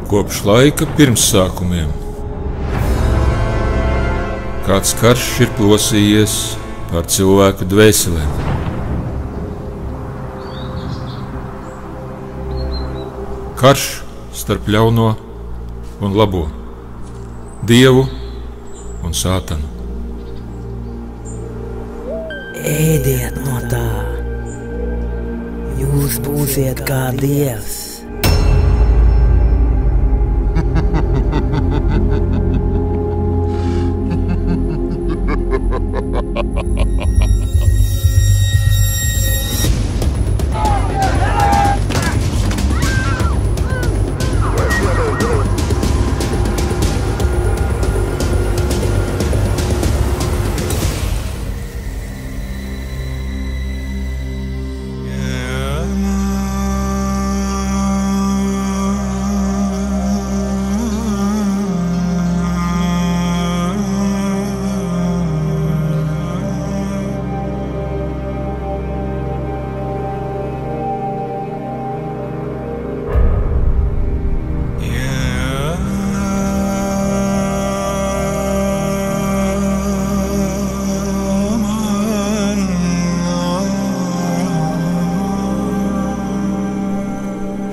Kopš laika pirmsākumiem kāds karš ir plosījies pār cilvēku dvēselēm. Karš starp ļauno un labo, dievu un sātanu. Ēdiet no tā, jūs būsiet kā dievs.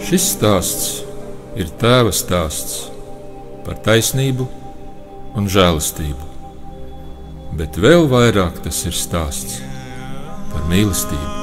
Šis stāsts ir tēva stāsts par taisnību un žēlastību, bet vēl vairāk tas ir stāsts par mīlestību.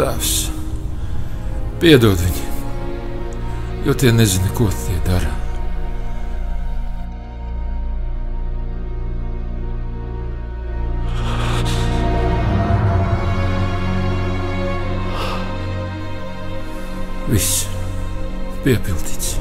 Tēvs, piedod viņiem, jo tie nezina, ko tie dara. Viss piepildīts.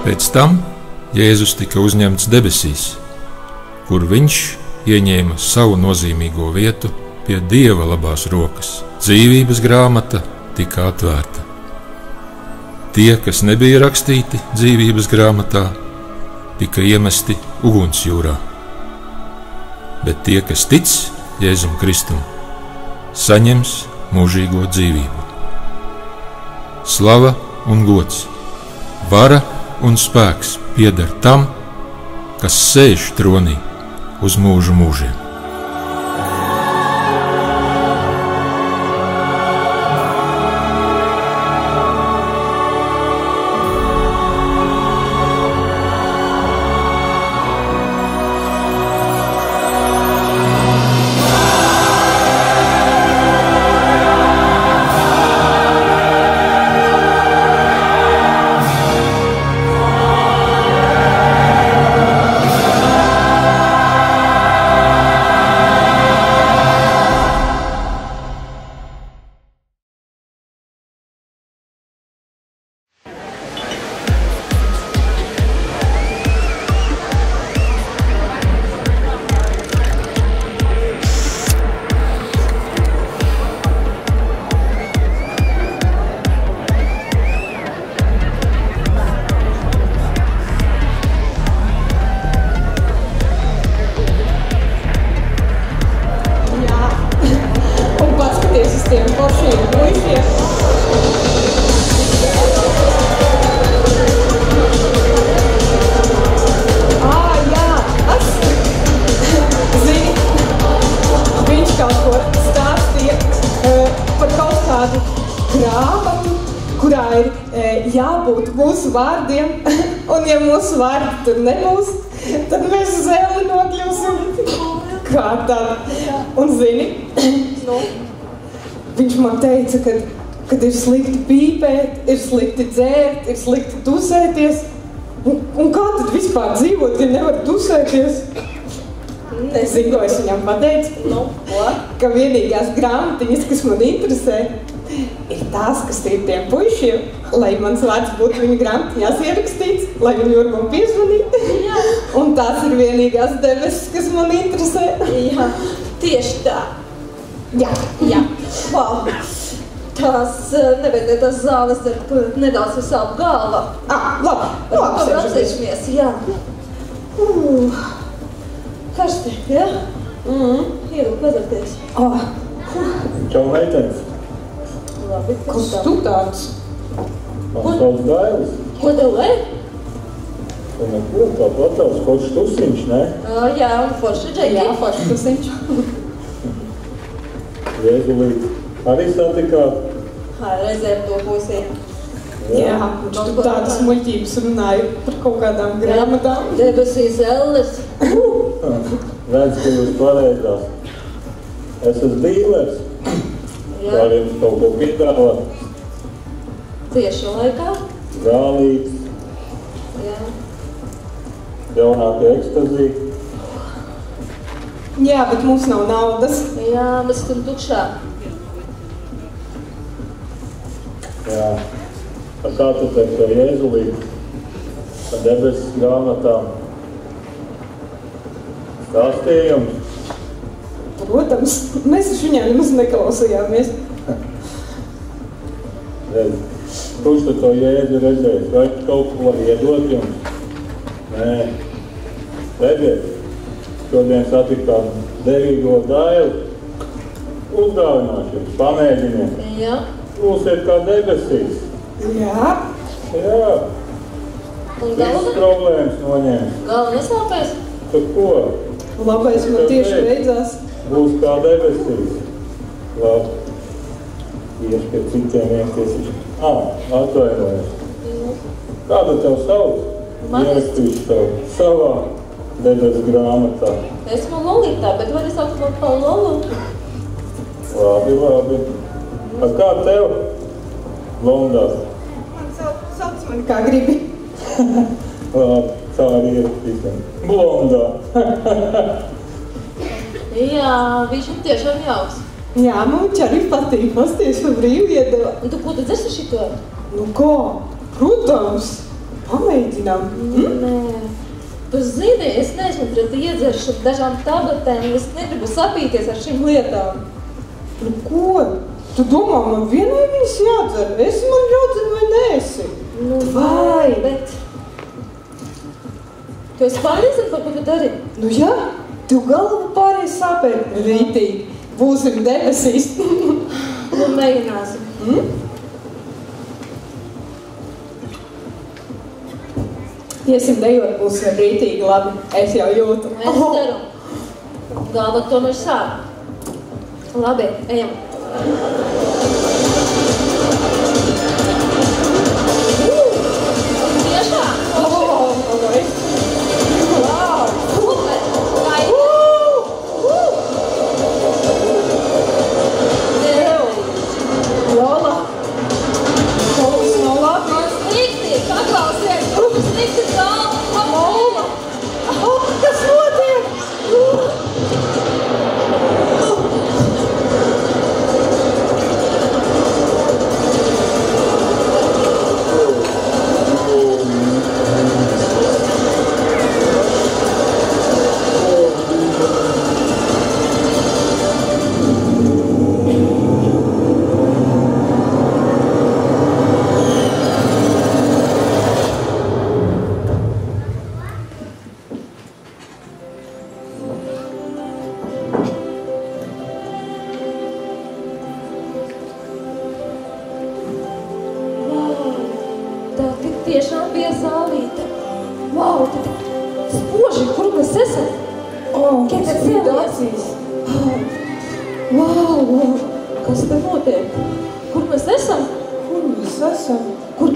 Pēc tam Jēzus tika uzņemts debesīs, kur viņš ieņēma savu nozīmīgo vietu pie Dieva labās rokas. Dzīvības grāmata tika atvērta. Tie, kas nebija rakstīti dzīvības grāmatā, tika iemesti ugunsjūrā. Bet tie, kas tic Jēzum Kristum, saņems mūžīgo dzīvību. Slava un gods, vara un spēks pieder tam, kas sēž tronī uz mūžu mūžiem. Jābūt mūsu vārdiem, un ja mūsu vārdi tur nebūs, tad mēs uz ēli nokļūsim. Kā tad? Un zini, viņš man teica, kad ir slikti pīpēt, ir slikti dzērt, ir slikti tusēties. Un kā tad vispār dzīvot, ja nevar tusēties? Nezinu, ko es viņam pateicu, ka vienīgās grāmatiņas, kas man interesē, ir tās, kas ir tiem puišiem, lai mans vārds būtu viņu grāmatiņās ierakstīts, lai viņi var man piezvanīt. Un tās ir vienīgās debesis, kas man interesē. Jā, tieši tā. Jā. Wow. Tās nevedētās zāles ir nedaudz visāp galva. Labi, apsēžamies, jā. Karsti, jā? Ieru, padarties. Čau, meitenes. Labi, kas tu tāds? Man sauc Gailis. Ko tev vai? Un neko, tā platās foršs tusiņš, ne? Jā, un forši džeki. Jā, forši tusiņš. Jēzulīt, arī satikāt? Reizēm to pusiem. Jā, viņš tur tādas muļķības runāja par kaut kādām grāmatām. Debesīs elles. Redz, ka jūs pareizās. Es esmu dīlers. Var jums kaut ko piedāvāt? Tieši laikā? Zālīts. Jā. Jaunākie ekstazī. Jā, bet mums nav naudas. Jā, mēs esam tukšā. Jā. Kā tu teici par Jēzulīti? Par debesis grāmatām? Stāstīja jums? Protams, mēs ar viņiem nemaz neklausījāmies. Redz, kurš tu to Jēzu redzējis? Vai kaut ko var iedot jums? Nē. Redziet, šodien satikām devīgo dailu. Uzdāvināšu jums, pamēģiniet. Jā. Būsiet kā debesīs. Jā. Jā. Un Visas problēmas noņems. Galva nesāpēs? Tad ko? Labais man tieši beidzās. Būs kā debesīs. Labi. Iešu pie citiem vienties. Atvainojos. Kādu tev sauc? Ierakstīšu tev savā debesu grāmatā. Esmu Lolitā, bet vari saukt man par Lolu? Labi. Kā tev? Blondās. Man sauc mani kā gribi. Labi, tā arī ierakstīsim. Blondā. Jā, viņš ir tiešām jauks. Jā, man viņš arī patīk. Pasties par brīvu iedeva. Un tu ko tu dzersi šito? Nu ko? Protams. Pamēģinām. Nē. Tu zini, es neesmu pret iedzeršu dažām tabletēm, un es negribu sapīties ar šīm lietām. Nu ko? Tu domā, man vienai viņas jādzer? Esi man ļaudzina vai neesi? Nu, vai? Bet... Tu esi pārliecināts par ko tu dari? Nu jā, tu galva pārējais sāpēt rītīgi. Būsim debesīs. Nu, mēģināsim. Iesim dejot, būs rītīgi labi. Es jau jūtu. Es ceru. Galva tomēr sāp. Labi, ejam. Tiešām? Lola, kaut kas nav labi. Man slikti, paklausies. Slikti galva. Lola, kas notiek? Tiešām bija zālīte. Wow, tad spoži, kur mēs esam? Kāpēc Spīdācijas. Wow, kas te notiek? Kur mēs esam? Kur mēs esam? Kur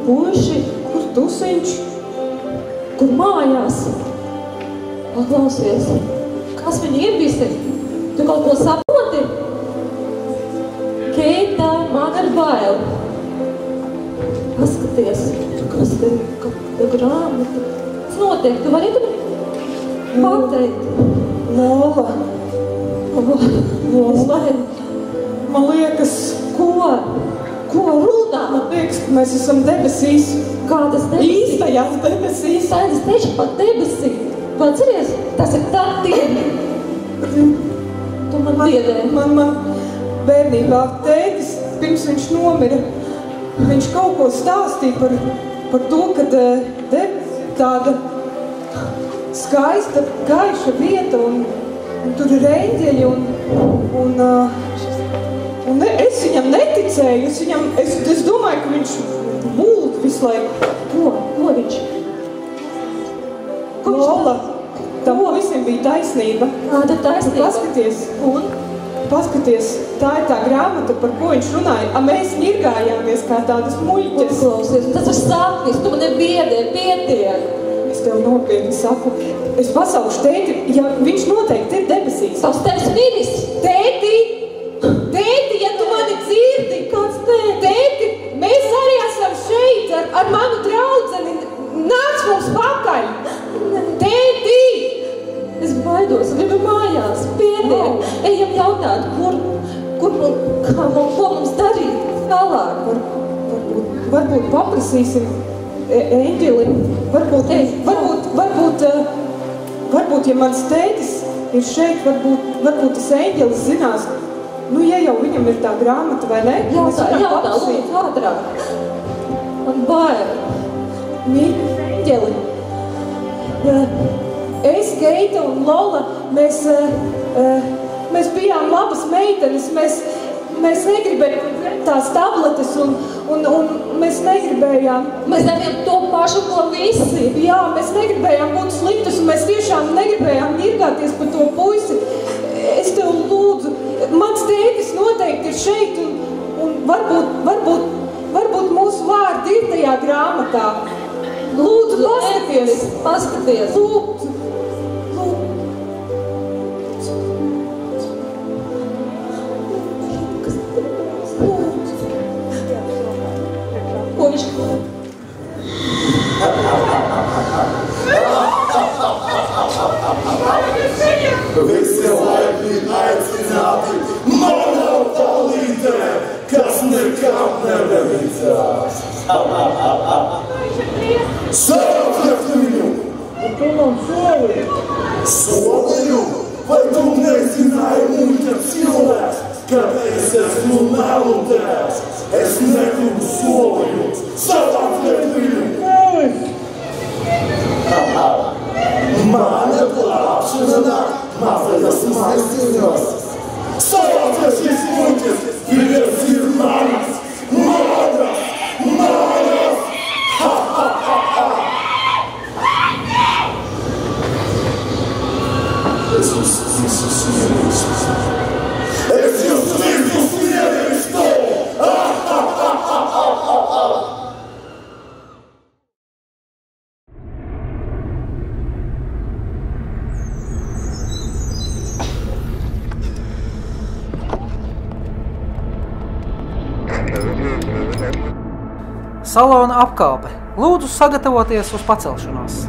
puiši? Kur tusiņš? Kur mājās? Paklausies, kas viņi ir visi? Tu kaut ko saproti? Keita, man ir bail. Paskaties, kas te grāmata. Kas notiek? Tu vari pateikt? Lola. Lola. Man liekas, Ko? Ko runā? man liekas, ka mēs esam debesīs. Kādas debesīs? Īstajās debesīs. Tādas teiši pat debesī. Tu atceries? Tas ir tā tieni. Tu man biedē. Man bērnībā tētis, pirms viņš nomira, viņš kaut ko stāstīja par to, ka tāda skaista, gaiša vieta un tur ir eņģeļi un es viņam neticēju, es domāju, ka viņš mūld visu laiku. Ko viņš? Lola, tam visiem bija taisnība. Kāda taisnība? Paskaties, tā ir tā grāmata, par ko viņš runāja. Mēs ņirgājāmies kā tādas muļķes. Paklausies, tas ir sapnis, tu mani biedē, pietiek. Es tev nopietni saku, es pasaukšu tēti, ja viņš noteikti ir debesīs. Tavs tevs miris. Tēti, ja tu mani dzirdi. Kāds tēti? Tēti, mēs arī esam šeit ar manu draudzeni. Nāc mums pakaļ. Tēti! Es baidos, gribu mājās, pietiek. Ejam jautāt, ko mums darīt tālāk. Varbūt paprasīsim eņģelim. Varbūt, ja mans tētis ir šeit, varbūt tas eņģelis zinās. Nu, ja jau viņam ir tā grāmata, vai ne? Jautā, lūdzu, ātrāk. Man bail. Mīļa eņģeli. Es, Keita un Lola, mēs bijām labas meitenes, mēs negribējām tās tabletes un mēs negribējām. Mēs darījām to pašu, ko visi. Jā, mēs negribējām būt sliktas un mēs tiešām negribējām ņirgāties par to puisi. Es tev lūdzu, mans tētis noteikti ir šeit un varbūt mūsu vārdi ir tajā grāmatā. Lūdzu, paskaties. Lūdzu. Ko viņš? Visi laipni aicināti manā talītē, kas nekam neveicās. Sarāties viņu! Tu man solīji! Solīju! Vai tu nezināji, muļķa cilvēks, ka es esmu melu tēvs? Es negribu solījums! Sarāties viņu! Mana glābšana nāk mazajos maisiņos! Sarāties šis muļķis! Viņas ir manas! Manas! Manas! Es jūs visus ierīstu! Salona apkalpe. Lūdzu sagatavoties uz pacelšanos.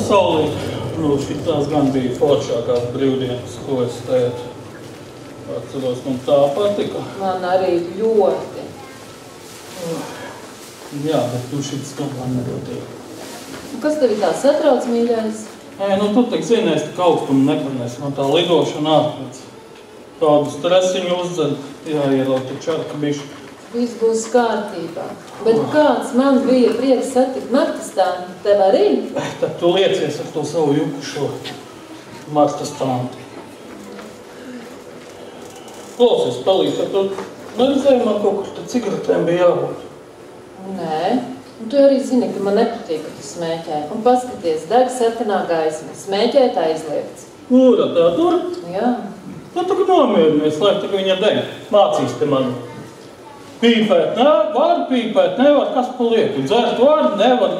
Saulīt, šitās gan bija foršākās brīvdienas, ko es tētu. Atceros, man tā patika. Man arī ļoti. Jā, bet tu šitas gan man nedotīja. Kas tevi tā satrauc, mīļais? Tu tik zinies, ka augstumu nepanēs no tā lidošana ārpēc. Tādu stresiņu uzdzer, jāierot taču ar bišķi. Viss būs kārtībā. Bet kāds man bija prieks satikt Martastānu, tev arī? Tad tu liecies ar to savu jukušo Martastānu. Klausies, palīdz, ka tu neredzēji man kaut kur te cigaretēm bija jābūt. Nē. Un tu arī zini, ka man nepatīk, ka tu smēķē. Un paskaties, deg sarkanā gaisma. Smēķēt aizliegts. Ura, tā tur? Jā. Tad tu nomierinies, lai tu viņa deg. Mācīs te mani. Pīpēt, var pīpēt, nevar, kas pa lietu. Dzert var, nevar,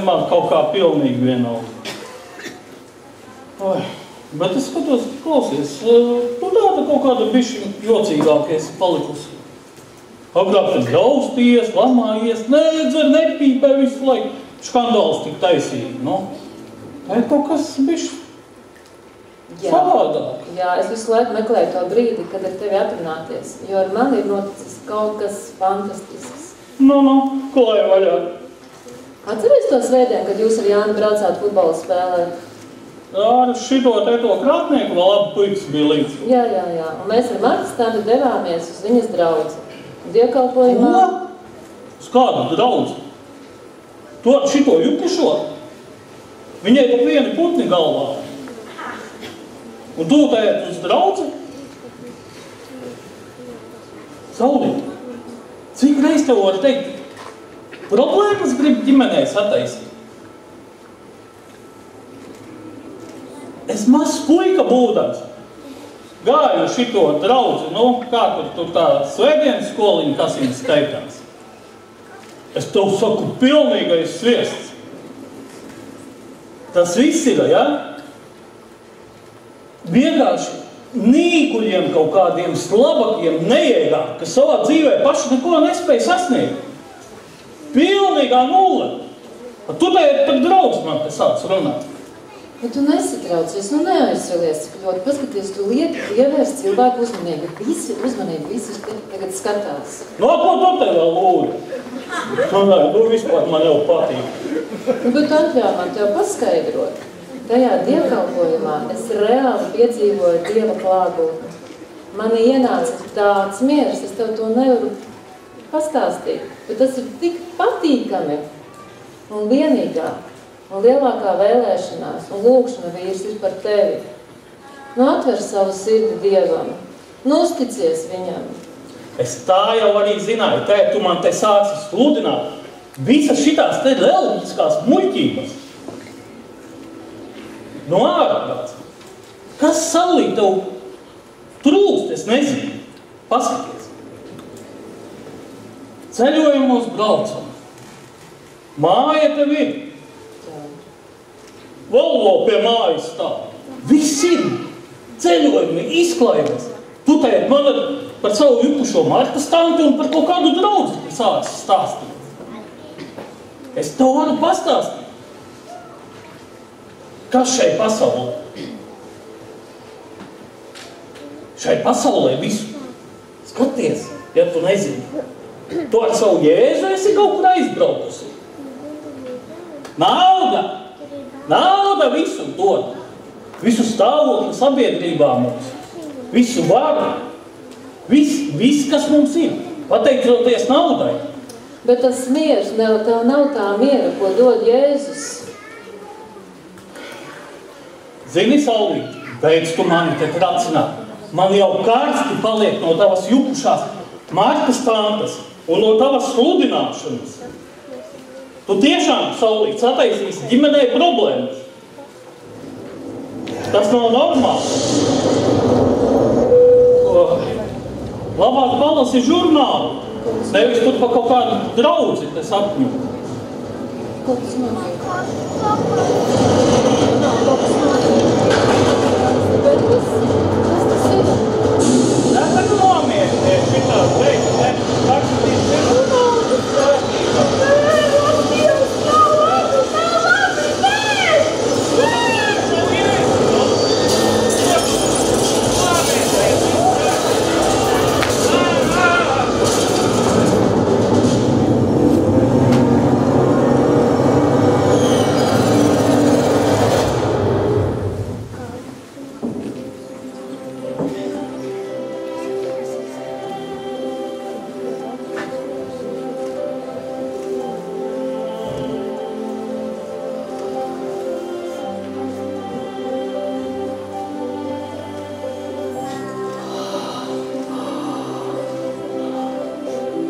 man kaut kā pilnīgi vienalga. Bet es skatos, klausies, tu tāda kaut kāda bišķi jocīgāka esi palikusi. Agrāk tad grausties, lamājies, nedzer, nepīpē visu laiku. Škandāls tik taisīgi, Tā ir kaut kas bišķi savādāk. Jā, es visu laiku meklēju to brīdi, kad ar tevi atrunāties, jo ar mani ir noticis kaut kas fantastisks. Ko lai vaļā? Atceries to svētdien, kad jūs ar Jāni braucāt futbola spēlēt? Ar šito krātnieku vēl labi puikas bija līdz. Jā. Un mēs ar Martastānu devāmies uz viņas draudzi. Dievkalpojumā. Uz kādu draudzi? Tu ar šito jukušo? Viņai pat viena putni galvā. Un tu tēt uz draudzi? Saulīt, cik reiz tev var teikt, problēmas grib ģimenei sataisīt? Es mazs puika būdams gāju šito draudzi, kā tur tā svētdienas skoliņa, kas viņas teikās. Es tev saku, pilnīgais sviests. Tas viss ir, Vienkārši nīkuļiem kaut kādiem slabakiem neiegām, kas savā dzīvē paši neko nespēja sasniegt. Pilnīgā nulle. Tu te pat draugs man te sāc runāt. Bet tu nesatraucies, neaizsalies, cik ļoti paskaties, tu lieti pievērs cilvēku uzmanību. Visi tagad skatās. Ko tu te vēl lūdzu? Vispār man jau patīk. Bet atļauj man tev paskaidrot. Tajā dievkalpojumā es reāli piedzīvoju Dieva klātbūtni. Mani ienāca tāds miers, es tev to nevaru pastāstīt, bet tas ir tik patīkami un vienīgā un lielākā vēlēšanās un lūkšana vīrs ir par tevi. Atver savu sirdi Dievam, uzticies viņam. Es tā jau arī zināju, tu man te sāci sludināt visas šitās te reliģiskās muļķības. Ārprāts. Kas Saulīt tev trūkst, es nezinu. Paskaties. Ceļojumos braucam. Māja tev ir. Volvo pie mājas stāv. Viss ir. Ceļojumi, izklaides. Tu teikt man par savu jupušo Martas tanti un par kaut kādu draudzi sācis stāstīt. Es to varu pastāstīt. Kas šai pasaulē? Šai pasaulē visu. Skaties, ja tu nezini. Tu ar savu Jēzu esi kaut kur aizbraukusi. Nauda visu dod. Visu stāvokli sabiedrībā mums. Visu varu. Viss, kas mums ir. Pateicoties naudai. Bet tas miers tev nav tā miera, ko dod Jēzus. Zini, Saulīt, beidz tu mani te tracināt. Man jau karsti paliek no tavas jukušās Martas tantes un no tavas sludināšanas. Tu tiešām, Saulīt, sataisīsi ģimenei problēmas. Tas nav normāli. Labāk palasi žurnālu. Nevis tur pa kaut kādu draudzi te sapņu. Ko tas nozīmē? Bet kas tas ir? Nē, tad nomierinies šitā teikt, ne? Taksatīs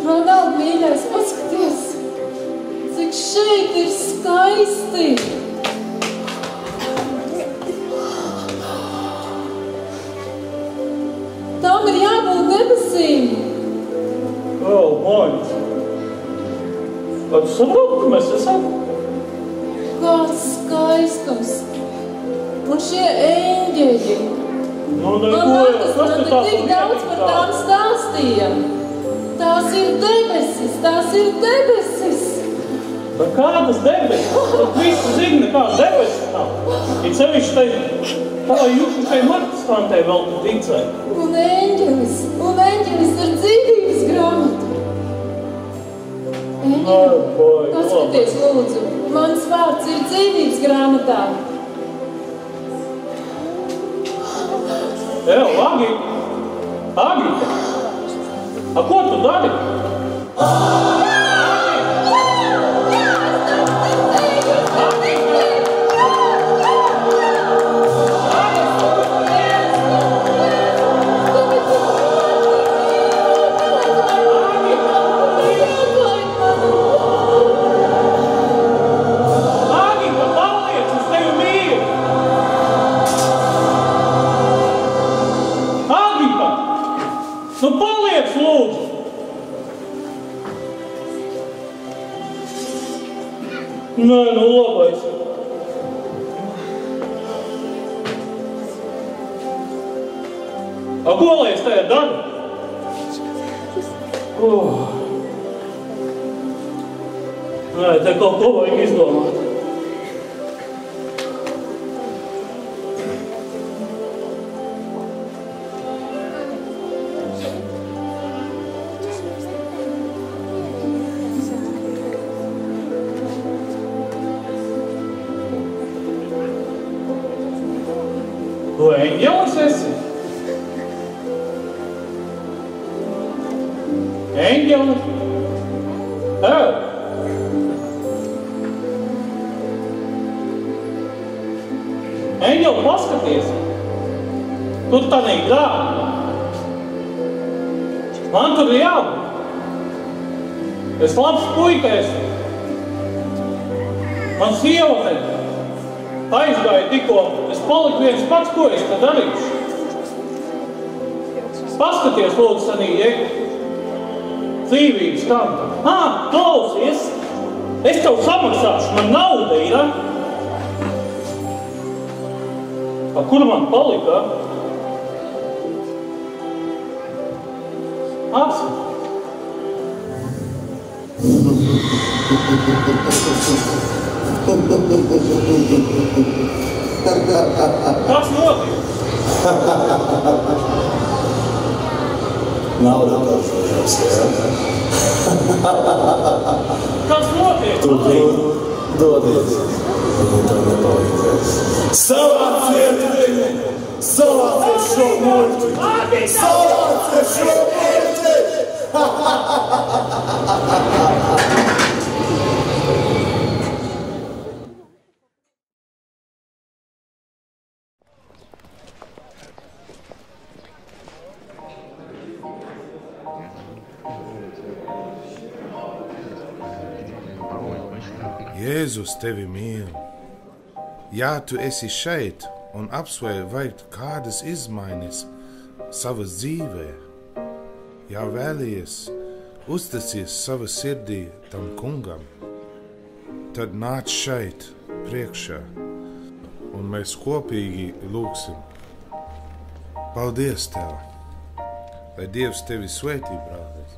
Ronald, mīļais, paskaties, cik šeit ir skaisti. Tam ir jābūt debesīm. Moņas. Vai tu saproti, ka mēs esam? Kāds skaistums. Un šie eņģeļi. Man Martas tik daudz par tām stāstīja. Tās ir debesis. Bet kādas debesis? Tad visi zina, nekādas debesis nav. Ir sevišķi tavai jukušai Martas tantei vēl tu ticēji. Un eņģelis ar dzīvības grāmatu. Eņģeli, paskaties, lūdzu, mans vārds ir dzīvības grāmatā. Agita, ko tu dari? Nu paliec, lūdzu! Nē, nu labais. Ko lai es tajā daru? Nē, te kaut ko vajag izdomāt. Tu eņģelis esi? Eņģelis? Eņģeli, paskaties! Tur tādī grāmatā. Man tur ir jābūt. Es labs puika esmu. Man sieva te aizgāja tikko. Es paliku viens pats, ko es te darīšu. Paskaties, lūdzu, sanī, dzīvības tantu. Klausies! Es tev samaksāšu, man nauda ir, Kur man palika? Apsver. Kas notiek? Nauda pāršošās, jā? Kas notiek? Dodies, viņu tev nepalīdzēs. Savāciet viņu! Savāciet šo muļķi! Savāciet šo muļķi! Jēzus tevi mīl. Ja tu esi šeit un apsver veikt kādas izmaiņas savas dzīvē, ja vēlies uztacies savā sirdī tam kungam, tad nāc šeit priekšā un mēs kopīgi lūgsim. Paldies tev, lai Dievs tevi svētī, brālis.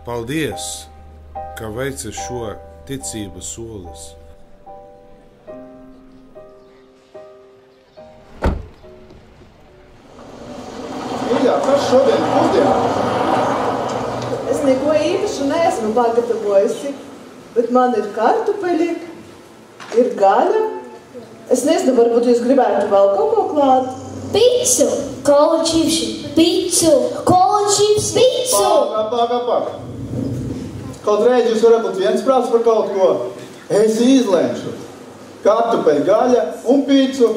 Paldies, ka veica šo ticības solis. Mīļā, kas šodien pusdienā? Es neko īpaši neesmu pagatavojusi, bet man ir kartupeļi, ir gaļa. Es nezinu, varbūt jūs gribētu vēl kaut ko klāt? Picu! Kola čipši! Picu! Kola čipsi! Picu! Paga. Kaut reiz jūs varat būt viensprāts par kaut ko. Es izlemšu. Kartupeļu gaļa un picu.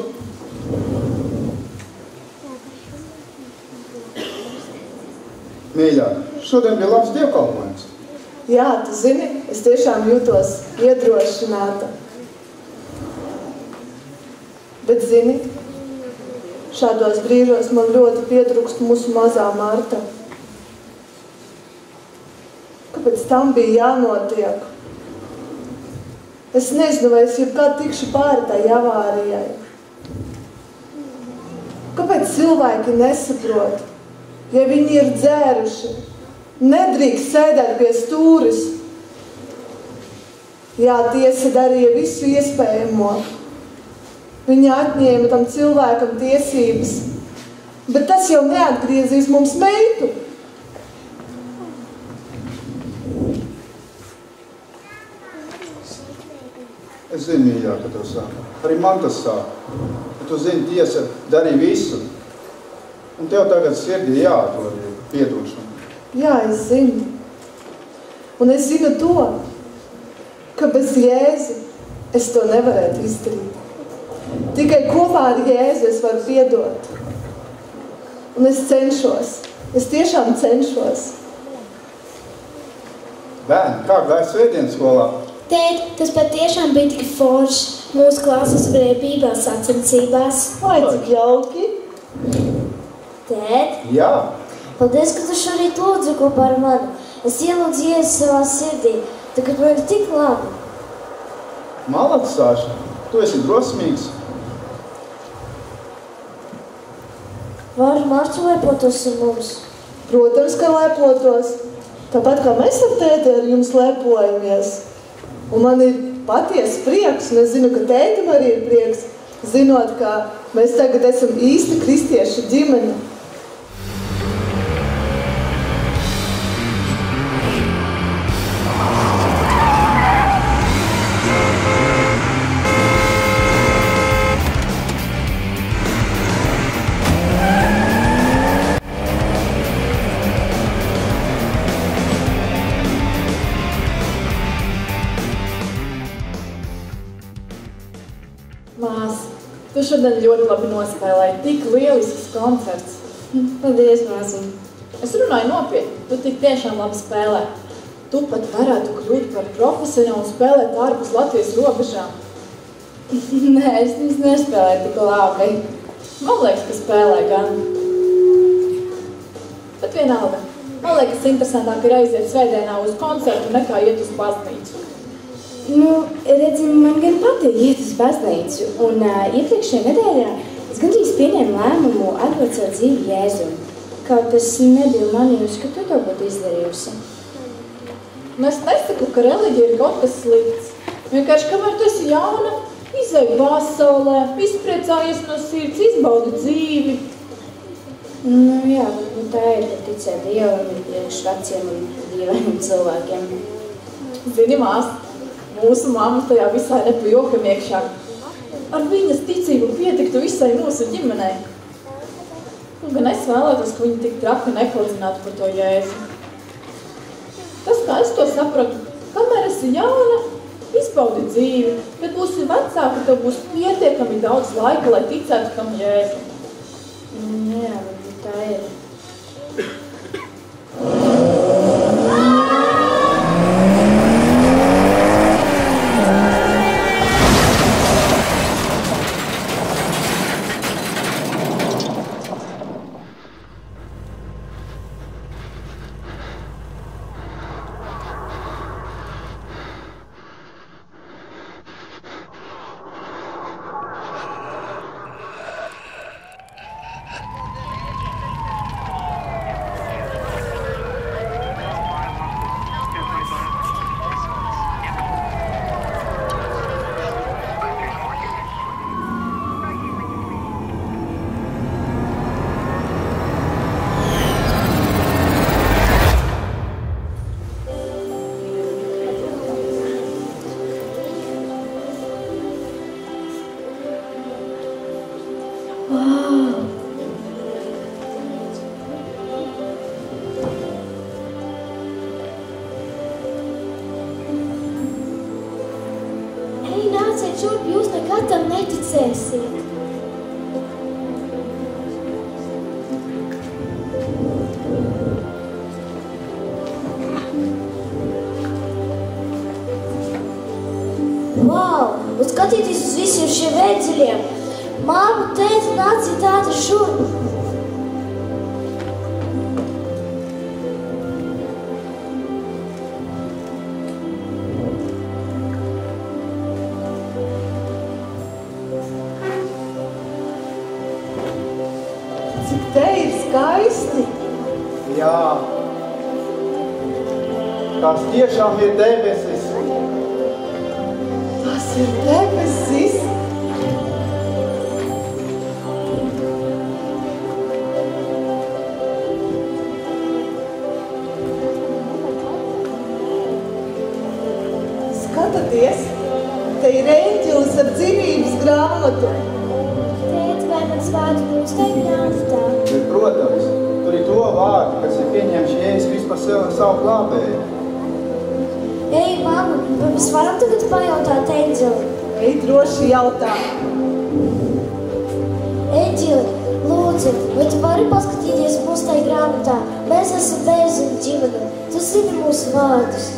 Mīļā, šodien bija labs dievkalpojums. Jā, tu zini, es tiešām jūtos iedrošināta. Bet zini, šādos brīžos man ļoti pietrūkst mūsu mazā Marta. Kāpēc tam bija jānotiek? Es nezinu, vai es jebkad tikšu pāri tai avārijai. Kāpēc cilvēki nesaprot, ja viņi ir dzēruši, nedrīkst sēdēt pie stūris? Jā, tiesa darīja visu iespējamo. Viņa atņēma tam cilvēkam tiesības, bet tas jau neatgriezīs mums meitu. Es zinu, mīļā, ka tev sāk. Arī man tas sāk. Bet tu zini, tiesa darīja visu. Un tev tagad sirdī jāatrod piedošana. Jā, es zinu. Un es zinu to, ka bez Jēzu es to nevarētu izdarīt. Tikai kopā ar Jēzu es varu piedot. Un es cenšos. Es tiešām cenšos. Bērni, kā gāja svētdienas skolā? Tēt, tas patiešām bija tik forši. Mūsu klases varēja bībeles sacensībās. Vai, cik jauki? Tēt? Jā. Paldies, ka tu šorīt lūdzu kopā ar mani. Es ielūdzu Jēzu savā sirdī. Tagad man ir tik labi. Malacis, Sāša, tu esi drosmīgs. Var Martu lepotos ar mums? Protams, ka lepotos. Tāpat kā mēs ar tēti ar jums lepojamies. Un man ir patiesi prieks, un es zinu, ka tētim arī ir prieks, zinot, ka mēs tagad esam īsti kristiešu ģimene. Tu šodien ļoti labi nospēlēji, tik lielisks koncerts. Paldies, māsiņ. Es runāju nopietni, tu tik tiešām labi spēlē. Tu pat varētu kļūt par profesionālu spēlēt ārpus Latvijas robežām. Nē, es nespēlēju tik labi. Man liekas, ka spēlē gan. Bet vienalga, man liekas, interesantāk ir aiziet svētdienā uz koncertu nekā iet uz baznīcu. Redzi, man gan patīk iet uz baznīcu, un iepriekšējā nedēļā es gandrīz pieņēmu lēmumu atdot savu dzīvi Jēzum. Kaut es nebiju manījusi, ka tu to būtu izdarījusi. Es nesaku, ka reliģija ir kaut kas slikts. Vienkārši, kamēr tu esi jauna, izej pasaulē, izpriecājies no sirds, izbaudi dzīvi. Jā, varbūt tā ir, ka ticē Dievam ir priekš veciem un dievainiem cilvēkiem. Zini, mās, mūsu mamma tajā visai nepajokam iekšā. Ar viņas ticību pietiktu visai mūsu ģimenei. Gan es vēlētos, ka viņi tik traki nekladzinātu par to Jēzu. Tas, kā es to sapratu, kamēr esi jauna, izbaudi dzīvi, bet būsi vecāka, tev būs pietiekami daudz laika, lai ticētu tam Jēzu. Jā, varbūt tā ir. Šurp jūs nekad tam neticēsiet. Wow! Un skatieties uz visiem šiem veidziļiem. Māmu, tēti, nāciet ātri šurp. Skaisti. Jā, tās tiešām ir debesis. Tas ir debesis. Skatāties, te ir eņģelis ar dzīvības grāmatu. Tēt, vai mans vārds būs tai grāmatā? Bet, protams, tur ir to vārdu, kas ir pieņemši Jēzus Kristus par savu glābēju. Ei, mamma, vai mēs varam tagad pajautāt eņģeli? Ei, droši jautā. Eņģeli, lūdzu, vai tu vari paskatīties mūsu tai grāmatā? Mēs esam bērziņu ģimene. Tu zini mūsu vārdus.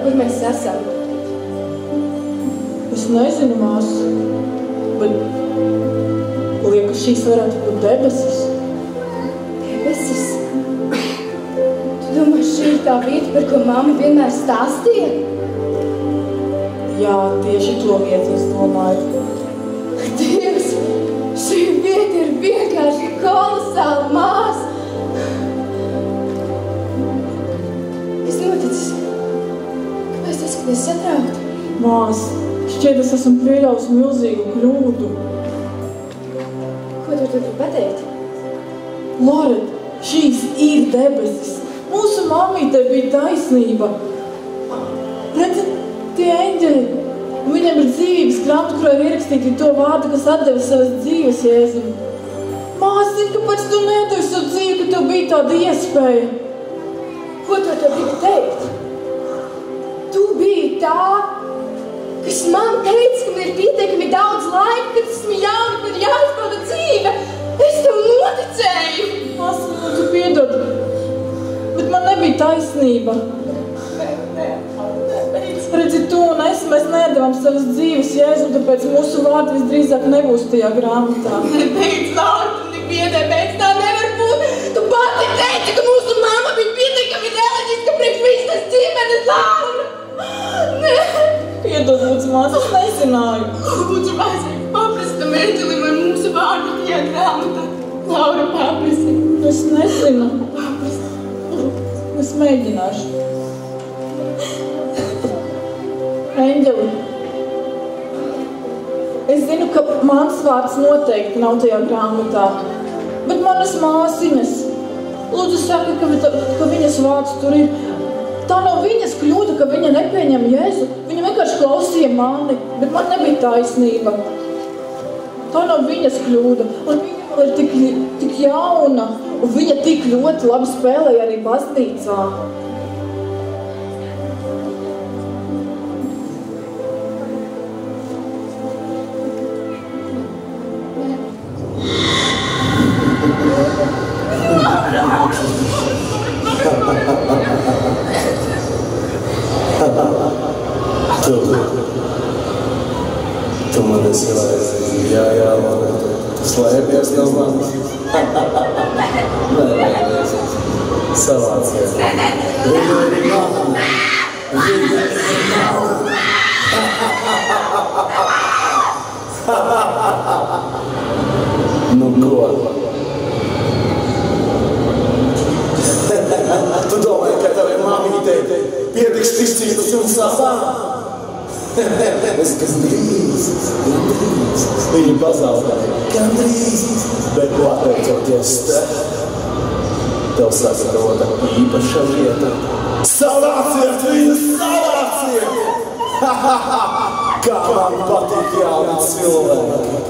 Kur mēs esam? Es nezinu, mās, bet liekas, šīs varētu būt debesis. Debesis? Tu domā, šī ir tā vieta, par ko mamma vienmēr stāstīja? Jā, tieši to vietu es domāju. Dievs, šī vieta ir vienkārši kolosāla, mās! Es noticis. Kāpēc tu skaties satraukti? šķiet, es esmu pieļaus milzīgu kļūdu. Ko tu gribi pateikt? Loret, šīs ir debesis. Mūsu mamītei bija taisnība. Redzi, tie eņģeļi, viņiem ir dzīvības grāmata, kurā ir ierakstīti to vārdu, kas atdeva savas dzīves Jēzum. Māsiņ, kāpēc tu nedevi savu dzīvi, ka tev bija tāda iespēja? Ko tu tev gribi teikt? Tu biji tā, kas man teica, ka ir pietiekami daudz laika, kad esmu jauna, kad jāizbauda dzīve. Es tev noticēju. Māsiņ, tu piedod, bet man nebija taisnība. Redzi, tu un es, mēs nedevam savas dzīves Jēzum, tāpēc mūsu vārdi visdrīzāk nebūs tajā grāmatā. Beidz, Laura, tu nepiedē, beidz, tā nevar būt. Tu pati teici, ka mūsu mamma bija pietiekami reliģiska priekš visas ģimenes, Laura. Nē. Piedod, lūdzu, mās, es nezināju. Lūdzu, vajadzēja paprasta mēģeli, vai mūsu vārdi tajā grāmatā. Laura, paprasti. Es nezinu. Es mēģināšu. Eņģeli, es zinu, ka mans vārds noteikti nav tajā grāmatā, bet manas māsiņas, lūdzu saka, ka viņas vārds tur ir. Tā nav viņas kļūda, ka viņa nepieņem Jēzu. Viņa vienkārši klausīja mani, bet man nebija taisnība. Tā nav viņas kļūda, un viņa vēl ir tik jauna, un viņa tik ļoti labi spēlēja arī baznīcā. Tu man esi vajadzīgi, jā, tu slēpies no manis. Nē, savācies. Viņa ir mana. Viņa ir mana. Nu, ko? Tu domāji, ka tavai mamītei pietiks ticības un sasā? Es gandrīz. Viņu pazaudēja. Gandrīz. Bet pateicoties tev sagatavota īpaša vieta. Savāciet viņu, savāciet! Kā man patīk jauni cilvēki.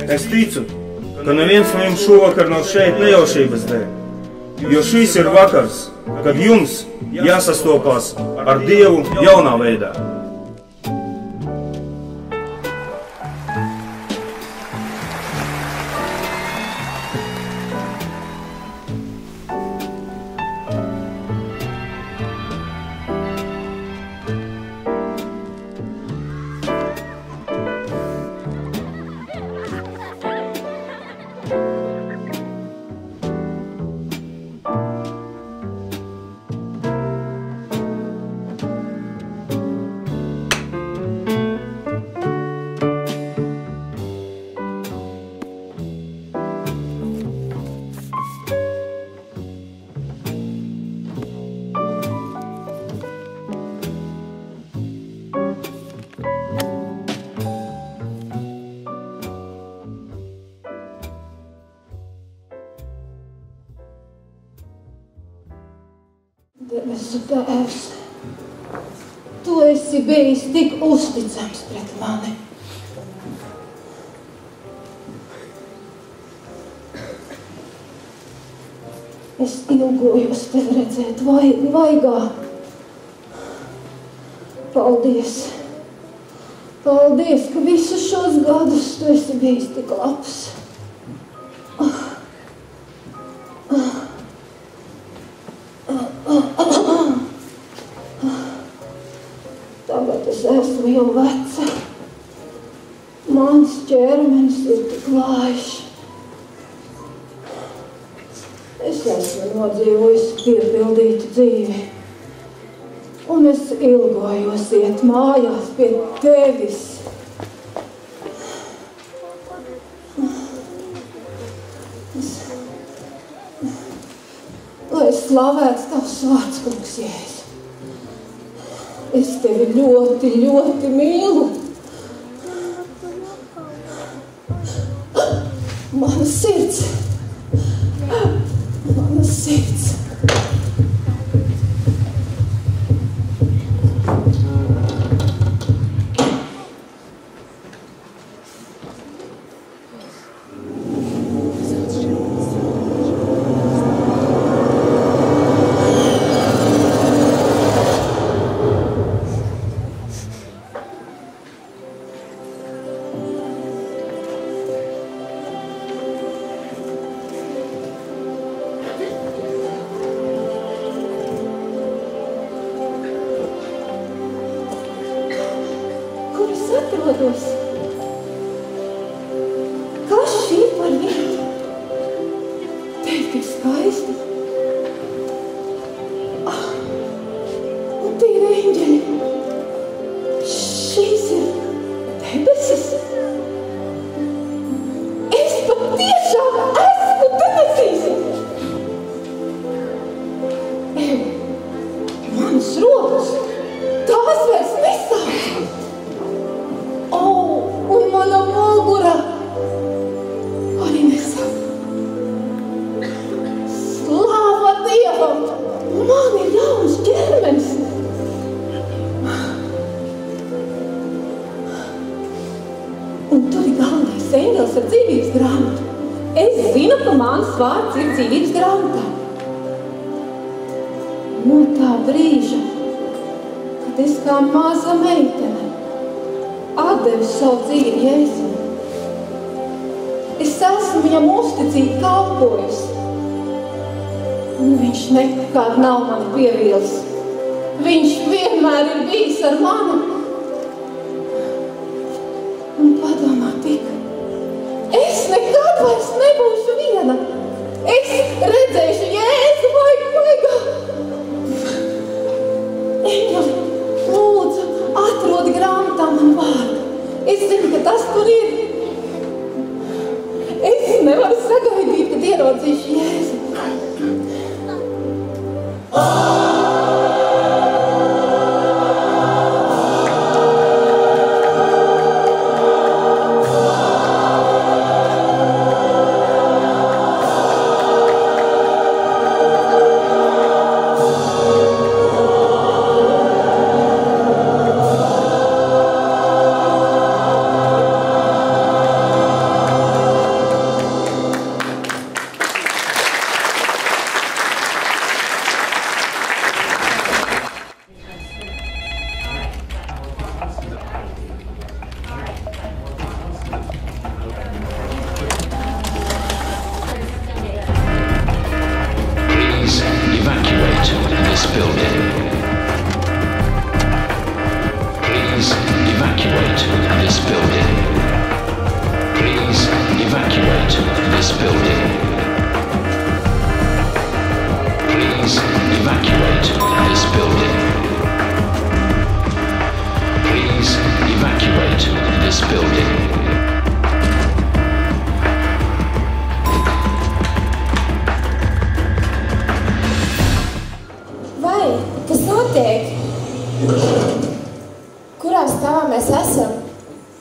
Es ticu, ka neviens no jums šovakar nav šeit nejaušības dēļ, jo šīs ir vakars, kad jums jāsastopās ar Dievu jaunā veidā. Debesu Tēvs, Tu esi bijis tik uzticams pret mani. Es ilgojos Tevi redzēt vaigā. Paldies! Paldies, ka visus šos gadus Tu esi bijis tik labs. Tagad es esmu jau veca. ķermenis ir tik vājš. Es esmu nodzīvojusi piepildītu dzīvi. Un es ilgojos iet mājās pie tevis. Lai slavēts tavs vārds, kungs Jēzu. Es tevi ļoti, ļoti mīlu. Mana sirds. Mana sirds. Kas šī par vietu? Tev tik skaisti. Un tie ir eņģeļi. Šīs ir debesis. Es patiešām esmu debesīs. Manas rokas, tās vairs nesāc. Un mana mugura arī nesāk. Slāva Dievam! Man ir jauns ķermenis! Un tur ir galvenais eņģelis ar dzīvības grāmatu. Es zinu, ka mans vārds ir dzīvības grāmatā. No tā brīža, kad es kā maza meitene atdevu savu dzīvi Jēzum. Es esmu viņam uzticīgi kalpojusi. Un viņš nekad nav mani pievīlis. Viņš vienmēr ir bijis ar mani. Un padomā tik, es nekad vairs nebūšu viena. Es redzēšu Jēzu vaigā. Eņģeli, lūdzu, atrodi grāmatā man vārdu. Es zinu, ka tas tur ir. Es nevaru sagaidīt, kad ieraudzīšu Jēzu.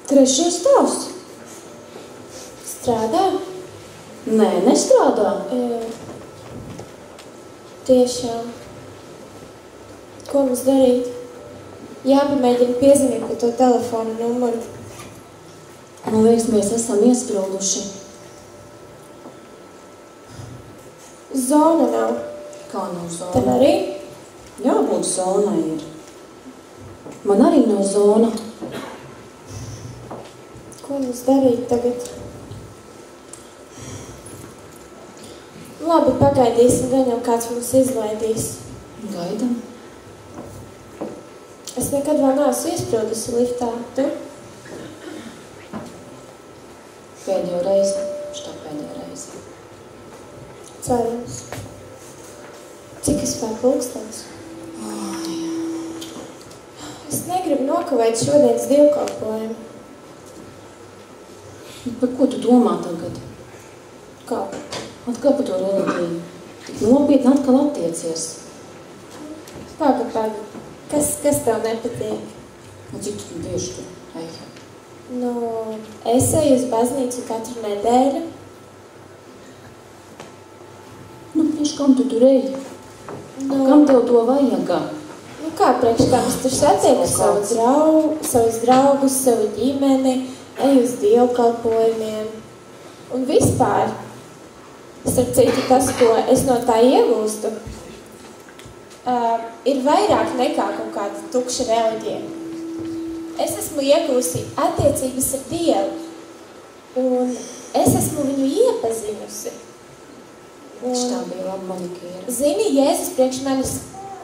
Trešais tavs? Strādā? Nē, nestrādā. Tiešām. Ko mums darīt? Jāpamēģina piezvanīt pa to telefonu numuru. Man liekas, mēs esam iesprūduši. Zona nav. Kā nav zona? Tam arī? Jābūt zonai ir. Man arī nav zona. Ko mums darīt tagad? Labi, pagaidīsim, gan jau kāds mums izlaidīs. Gaidam. Es nekad vēl neesmu iesprūdusi liftā. Tu? Pēdējo reizi, šitā pēdējo reizi. Cerams. Cik es vēl pulkstens? Es negribu nokavēt šodienas dievkalpojumu. Par ko tu domā tagad? Kā? Atkal par to reliģiju. Tik nopietni atkal attiecies. Pagad. Kas tev nepatīk? Un cik tu bieži tu ej? Nu, es eju uz baznīcu katru nedēļu. Nu, priekš kam tu tur ej? Kam tev to vajag? Nu kā, priekš kam es tur satieku savus draugus, savu ģimeni, eju uz dievkalpojumiem. Un vispār, starp citu, tas, ko es no tā iegūstu, ir vairāk nekā kaut kāda tukša reliģija. Es esmu iegūsi attiecības ar Dievu, un es esmu viņu iepazinusi. Šitā bija laba manikīra. Zini, Jēzus priekš manis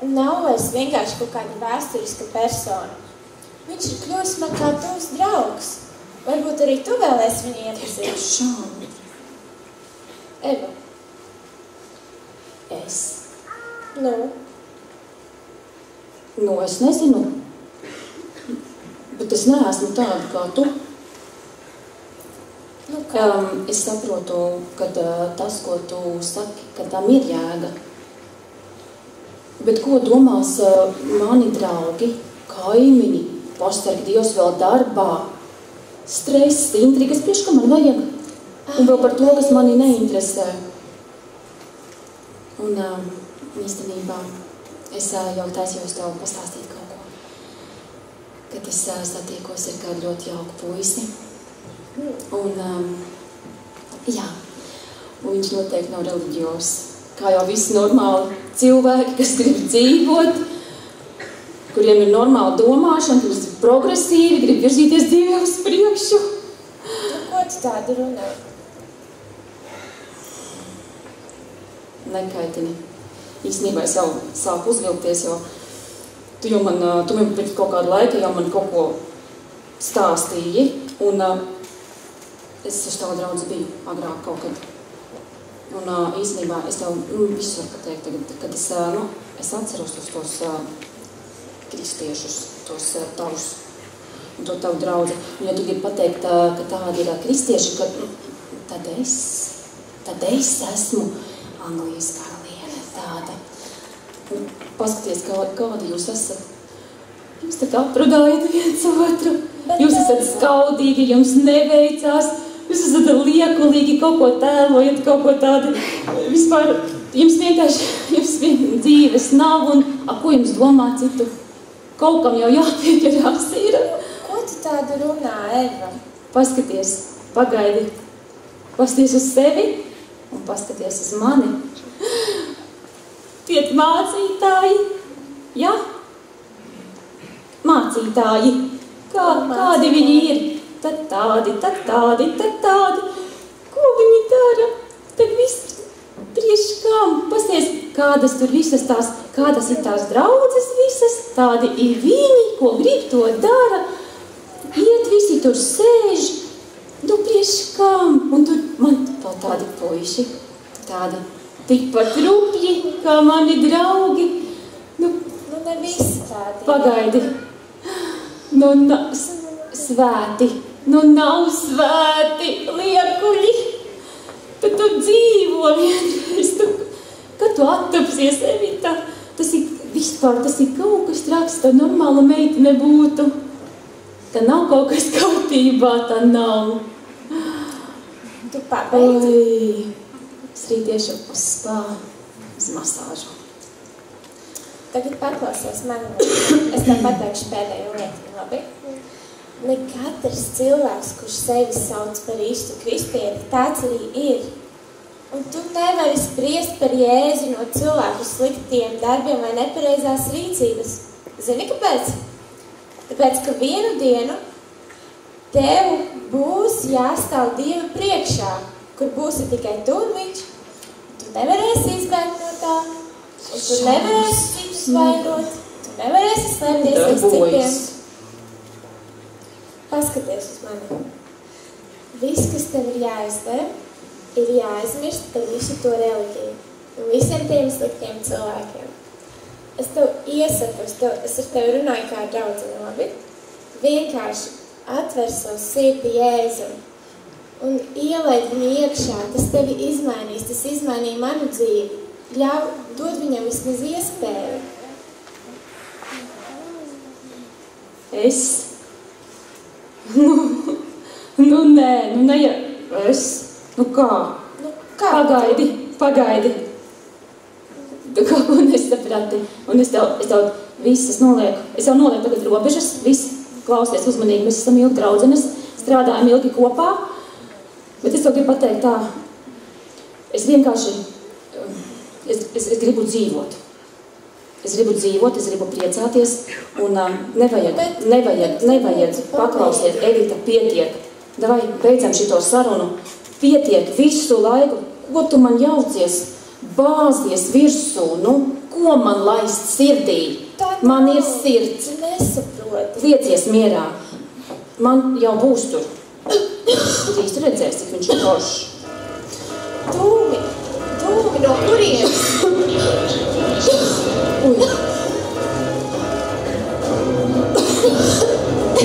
nav vairs vienkārši kaut kāda vēsturiska persona. Viņš ir kļuvis man kā tuvs draugs. Varbūt arī tu vēlēsi viņu iepazīt. Šādi. Eva. Es. Nu, es nezinu. Bet es neesmu tāda kā tu. Nu kā? Es saprotu, ka tas, ko tu saki, ka tam ir jēga. Bet ko domās mani draugi, kaimiņi, pastargi Dievs vēl darbā, stress, intrigas, priekš, ka man vajag? Un vēl par to, kas mani neinteresē. Un īstenībā es jau taisījos tev pastāstīt kaut ko. Kad es satiekos ar kādu ļoti jauku puisi. Un, jā, un viņš noteikti nav reliģijos. Kā jau visi normāli cilvēki, kas grib dzīvot, kuriem ir normāla domāšana, kas ir progresīvi, grib virzīties Dievu uz priekšu. Ko tu tādu runā? Nekaitini. Īstenībā es jau sāku uzvilkties, jo tu man pirms kaut kādu laiku jau man kaut ko stāstīji, un es ar tavu draudzi biju agrāk kaut kad. Un īstenībā es tev visu varu pateikt tagad, kad es atceros tos kristiešus, tos tavus un to tavu draudzi. Un ja tu gribi pateikt, ka tādi ir kristieši, tad es esmu Anglijas karaliene tāda. Paskaties, kādi jūs esat. Jūs tā kā aprudājat viens otru. Jūs esat skaudīgi, jums neveicās. Jūs esat liekulīgi, kaut ko tēlojat, kaut ko tādu. Vispār jums vienkārši dzīves nav, un ko jums domā citu? Kaut kam jau jāpieķerās ir. Ko tu tādu runā, Eva? Paskaties, pagaidi. Paskaties uz sevi un paskaties uz mani. Tie mācītāji, ja? Mācītāji, kādi viņi ir? Tad tādi. Ko viņi dara? Tad viss priekš kam? Pasties, kādas tur visas kādas ir tās draudzes visas, tādi ir viņi, ko grib to dara. Iet visi tur sēž, nu priekš kam? Un tur man vēl tādi puiši, tādi tikpat rupji, kā mani draugi. Nu ne visi tādi. Pagaidi. Svēti. Nav svēti, liekuļi. Tad tu dzīvo vienreiz. Kad tu attapsies, Evita, tas ir kaut kas traks, tā normāla meitene būtu. Ka nav kaut kas kārtībā, tā nav. Tu pabeidzi? Oi, es rītiešu uz spā, uz masāžu. Tagad paklausies mani. Es tev pateikšu pēdējo lietu, labi? Ne katrs cilvēks, kurš sevi sauc par īstu kristieti, tāds arī ir. Un tu nevari spriest par Jēzu no cilvēku sliktiem darbiem vai nepareizās rīcības. Zini, kāpēc? Tāpēc, ka vienu dienu tev būs jāstāv Dieva priekšā, kur būsi tikai tu un viņš. Tu nevarēsi izbēgt no tā, un tu nevarēsi citus vainot, tu nevarēsi slēpties aiz citiem. Paskaties uz mani. Viss, kas tev ir jāizdara, ir jāaizmirst par visu to reliģiju un visiem tiem sliktiem cilvēkiem. Es tev iesaku, es ar tevi runāju kā draudzene, labi? Vienkārši atver savu sirdi Jēzum un ielaid viņu iekšā. Tas tevi izmainīs, tas izmainīja manu dzīvi. Dod viņam vismaz iespēju. Es? Nē, ja es? Kā? Pagaidi. Kaut ko nesaprati. Un es tev visas nolieku. Es jau nolieku tagad robežas, visi klausies uzmanīgi. Mēs esam ilgi draudzenes, strādājam ilgi kopā. Bet es tev gribu pateikt tā. Es vienkārši, es gribu dzīvot. Es gribu dzīvot, es gribu priecāties. Un nevajag paklausiet, Edita, pietiek. Davai, beidzam šito sarunu. Pietiek visu laiku. Ko tu man jaucies? Bāzies virsū, ko man laist sirdī? Man ir sirds. Nesaproti. Liecies mierā. Man jau būs tur. Drīz redzēs, cik viņš ir foršs. Dūmi no kurienes?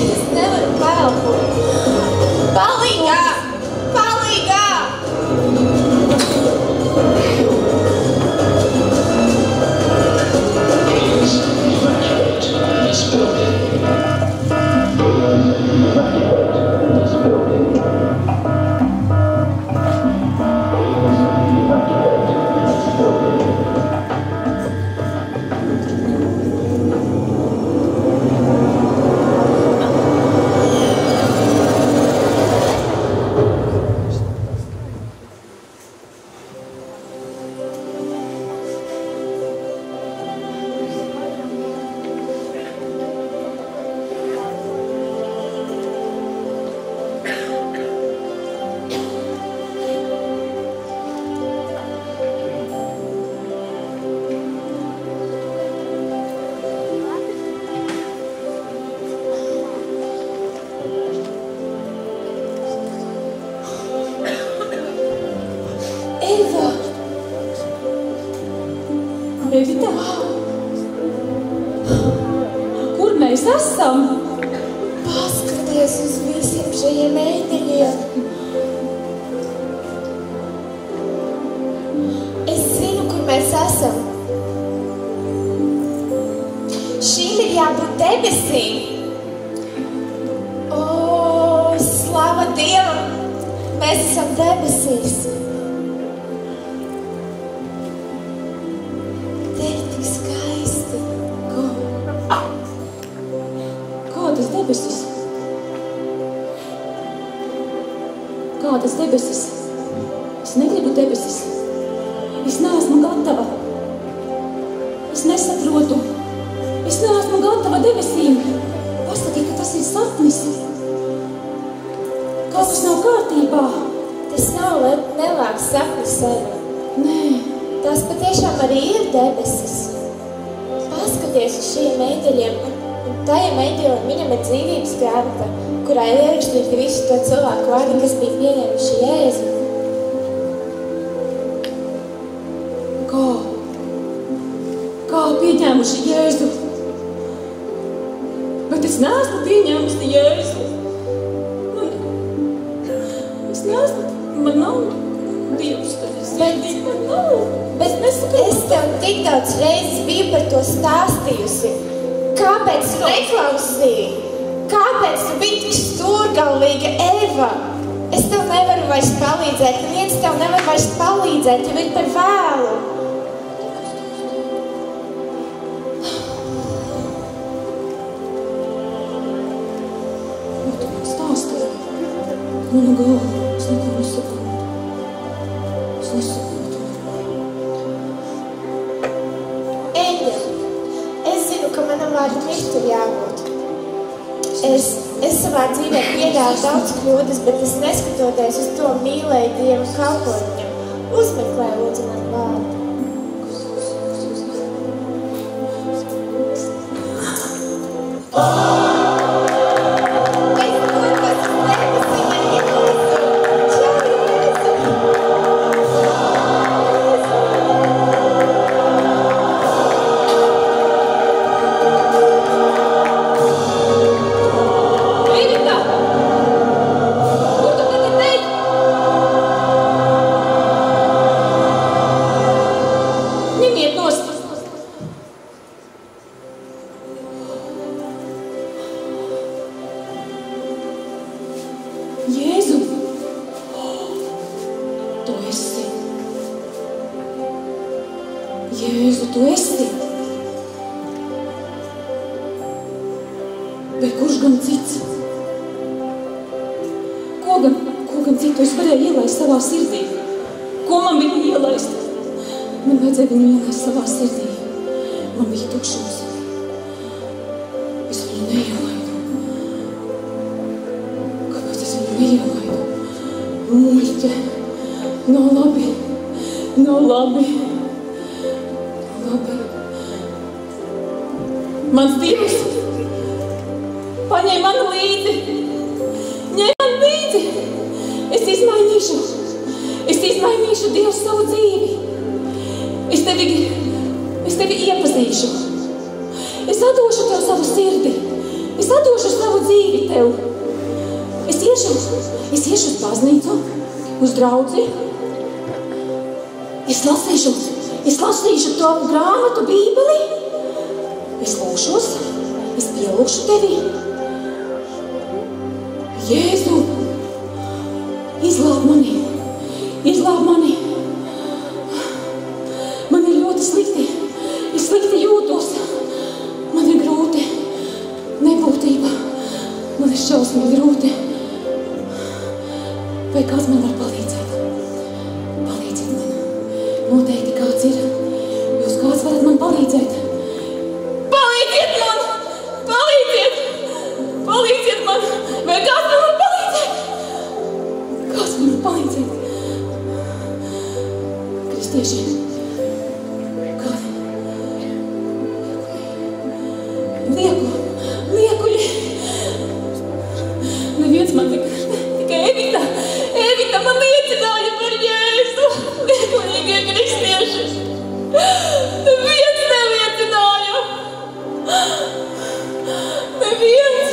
Es nevaru pelpot. Palīgā! Evita, kur mēs esam? Paskaties uz visiem šajiem ēdeļiem. Es zinu, kur mēs esam. Šīm ir jābūt debesīm. O, slava Dievam! Mēs esam debesīs. Kādas debesis? Es negribu debesis. Es neesmu gatava. Es nesaprotu. Es neesmu gatava debesīm. Pasaki, ka tas ir sapnis. Kaut kas nav kārtībā. Tas nav nelāks sapnis sevi. Nē. Tās patiešām arī ir debesis. Paskaties uz šiem eņģeļiem. Un tajam eņģelim viņam ir dzīvības grāmata, kurā ir ierakstīti visi to cilvēku vārdi, kas bija pieņēmuši Jēzu. Kā pieņēmuši Jēzu? Bet es neesmu pieņēmusi Jēzu. Man nav Dievs, tad es sirdī, man nav. Bet es tev tik daudz reizes biju par to stāstījusi. Kāpēc tu neklausīji? Kāpēc tu biji tik stūrgalvīga, Eva? Es tev nevaru vairs palīdzēt, neviens tev nevar vairs palīdzēt, jo ir par vēlu. Ko tu man stāstīji? Mana galva, es neko nesaprotu. Es nesaprotu. Eņģeli, es zinu, ka manam vārdam ir tur jābūt. Es savā dzīvē pieļāvu daudz kļūdas, bet es neskatoties uz to mīlēju Dievu un kalpoju viņam. Uzmeklē lūdzu man vārdu. Es dodos uz debesīm ar Jēzu. Jēzu, tu esi. Bet kurš gan cits? Ko gan citu es varēju ielaist savā sirdī? Ko man bija ielaist? Man vajadzēja viņu ielaist savā sirdī. Man bija tukšums. Es viņu neielaidu. Kāpēc es viņu neielaidu? Muļķe. Nav labi. Nav labi. Labi. Mans Dievs paņem mani līdzi. Ņem mani līdzi. Es izmainīšu, Dievs, savu dzīvi. Es tevi iepazīšu. Es atdošu tev savu sirdi. Es atdošu savu dzīvi tev. Es iešu uz baznīcu, uz draudzi. Es lasīšu tavu grāmatu, Bībeli. Es lūšos, es pielūkšu tevi. Jēzu, izglāb mani. Man ir ļoti slikti. Es slikti jūtos. Man ir grūti. Nebūtība. Man ir šausmīgi grūti. Vai kāds man var palīdzēt? Palīdziet man. Noteikti kāds ir. Jūs kāds varat man palīdzēt? Palīdziet man! Palīdziet man! Vai kāds man var palīdzēt? Kāds man var palīdzēt? Kristieši, kādi? Liekuļi. Neviens man tikai Evita man liecināja par Jēzu. Liekuļīgie kristieši. Neviens neliecināja. Neviens.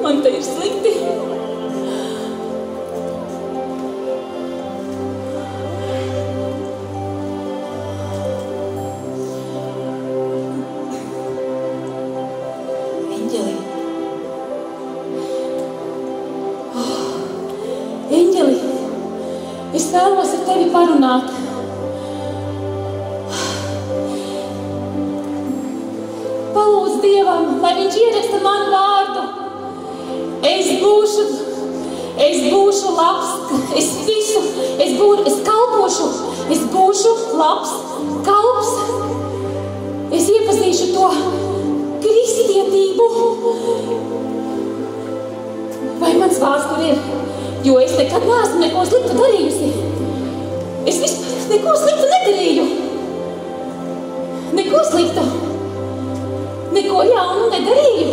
Man te ir slikti. Eņģeli, es vēlos ar tevi parunāt. Palūdz Dievam, lai viņš ieraksta manu vārdu. Es būšu labs, es kalpošu, es būšu labs kalps. Es iepazīšu to kristietību. Vai mans vārds tur ir? Jo es nekad neesmu neko sliktu darījusi. Es vispār neko sliktu nedarīju. Neko sliktu. Neko jaunu nedarīju.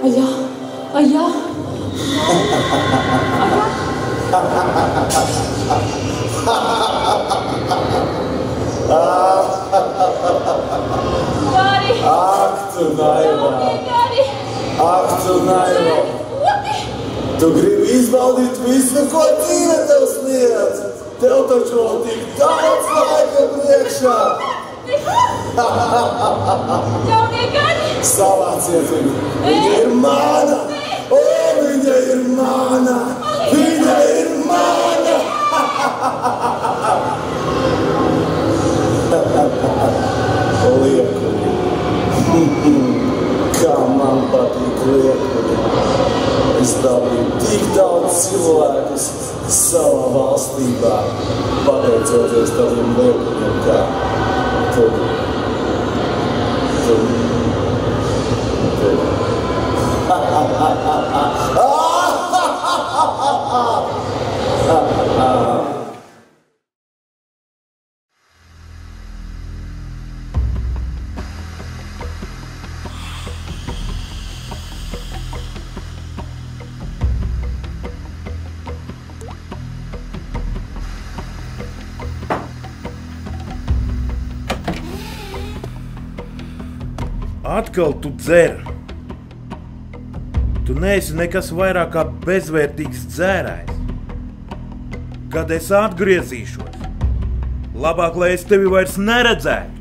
Ajā. Gari! Ak, tu naiva! Tu gribi izbaudīt visu, ko dzīve tev sniedz! Tev taču vēl tik daudz laika priekšā! Savāciet viņu! Viņa ir mana! O, viņa ir mana! Viņa ir mana! Liekuļi! Kā man patīk liekuļi! Es dabīju tik daudz cilvēkus savā valstībā, pateicoties tādiem liekuļiem kā tu. Atkal tu dzer. Tu neesi nekas vairāk kā bezvērtīgs dzērājs. Kad es atgriezīšos, labāk, lai es tevi vairs neredzētu.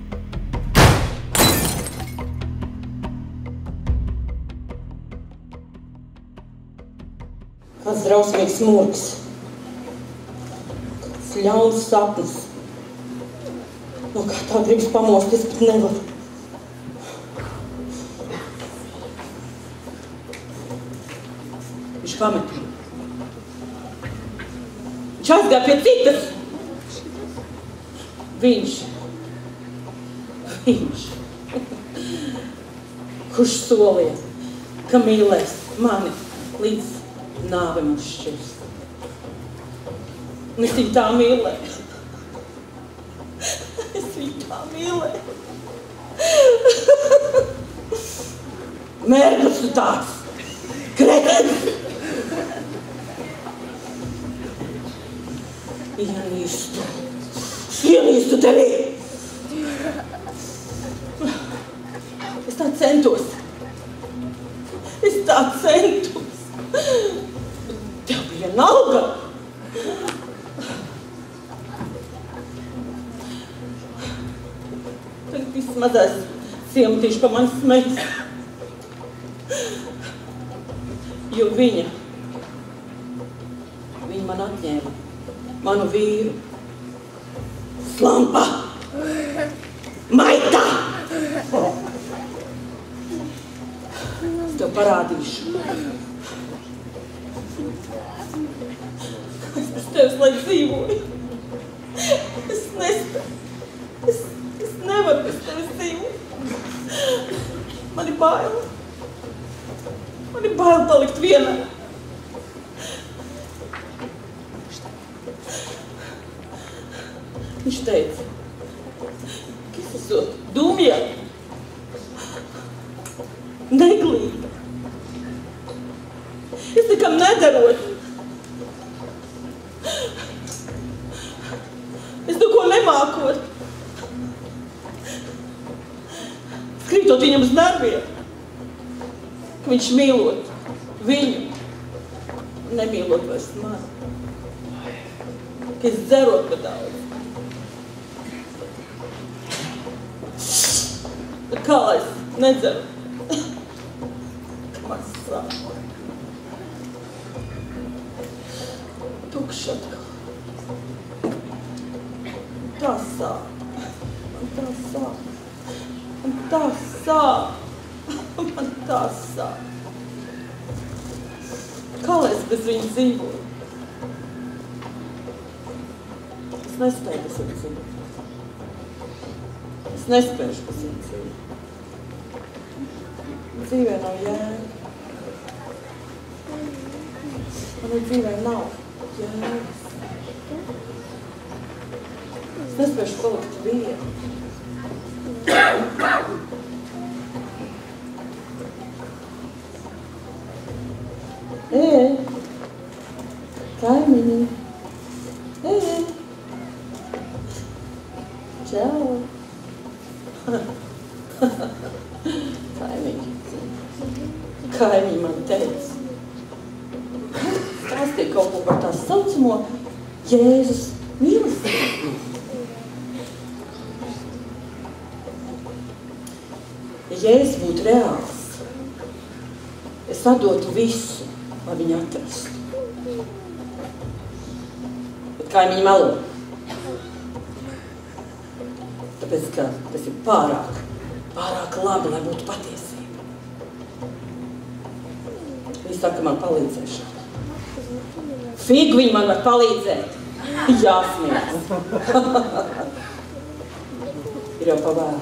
Kāds drausmīgs smurks. ļauns sapnis. No kā tā gribas pamost, es pat nevaru. Viņš pamet. Viņš aizgāja pie citas. Viņš. Kurš solīja, ka mīlēs mani līdz nāve mums šķirs. Un es viņu tā mīlēju. Es viņu tā mīlēju. Mērķis tu tāds. Kretens. Ienīstu tevī. Es tā centos. Tev bija nauda. Tagad viss mazais ciematīši pa mani smējas. Jo viņa man atņēma manu vīru. Slampa! Maitā! Es tev parādīšu. Es bez tevis, lai dzīvoju. Es nespēju. Es nevaru bez tevis dzīvot. Man ir bail. Man ir bail palikt vienā. Viņš teica, ka es esot dumja, neglīta. Es nekam nedarot. Es neko nemākot. Skrītot viņam uz nerviem, ka viņš mīlot viņu, nemīlot vairs mani. Ka es dzerot pa daudz. Kā lai es nedzeru? Man sāp. Tukšs atkal. Tā sāp. Man tā sāp. Man tā sāp. Man tā sāp. Kā lai es bez viņa dzīvoju? Es nespēju bez viņa dzīvot. Es nespēšu bez viņa dzīvot. Dzīvē nav jēga. Manai dzīvē nav jēgas. Es nespēšu palikt vienu. Kaimiņi. Čau. Kaimiņi man teica. Stāstīja kaut ko par tā saucamo Jēzus mīlestību. Ja Jēzus būtu reāls, es atdotu visu, lai viņu atrastu. Bet kaimiņi melo. Tāpēc, ka tas ir pārāk labi, lai būtu patiesība. Viņi saka, man palīdzēšana. Figu viņi man var palīdzēt. Jāsmieties. Ir jau pavēru.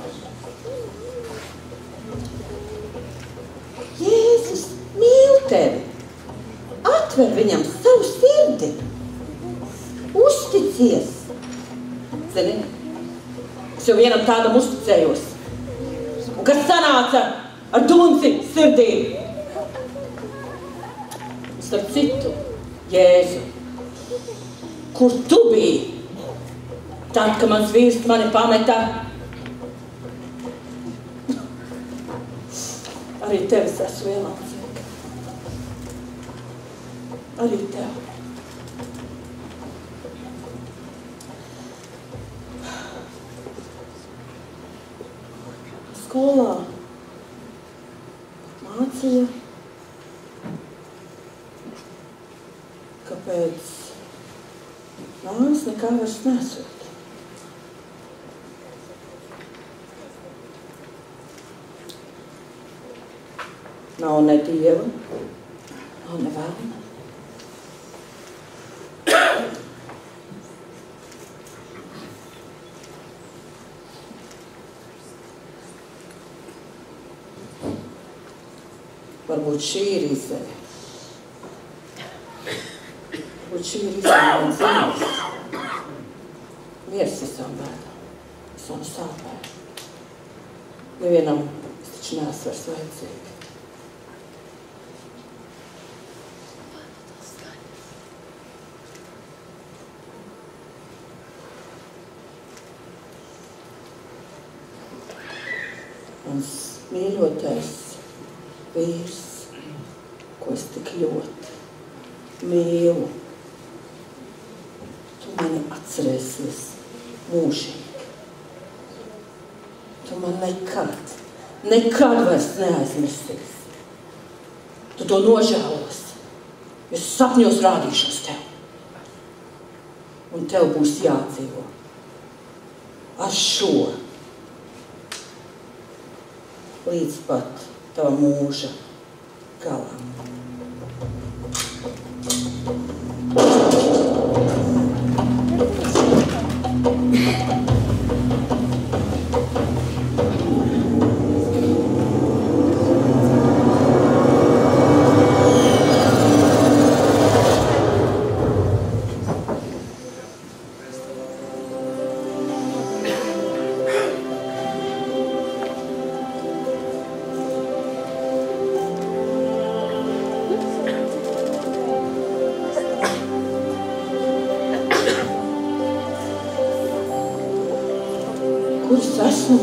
Jēzus mīl tevi. Atver viņam savu sirdi. Uzticies. Zini, es jau vienam tādam uzticējos. Un kas sanāca ar dunci sirdī. Starp citu, Jēzu, kur tu biji? Tad, kad mans vīrs mani pameta, arī tevis esmu vienaldzīgi. Arī tev. Skolā mācīja, kāpēc Mājas nekā vairs nesot. Nav ne dieva, nav ne vēlna. Varbūt šī ir izēja. Varbūt šī ir izēja man dzīves. Miers visām bēdām, visām sāpēm. Nevienam es taču neesmu vairs vajadzīgi. Mans mīļotais vīrs, ko es tik ļoti mīlu, tu mani atcerēsies mūžīgi. Tu man nekad vairs neaizmirsties. Tu to nožēlosi. Es sapņos rādīšos tev. Un tev būs jādzīvo ar šo līdz pat tava mūža galam. Kur es esmu?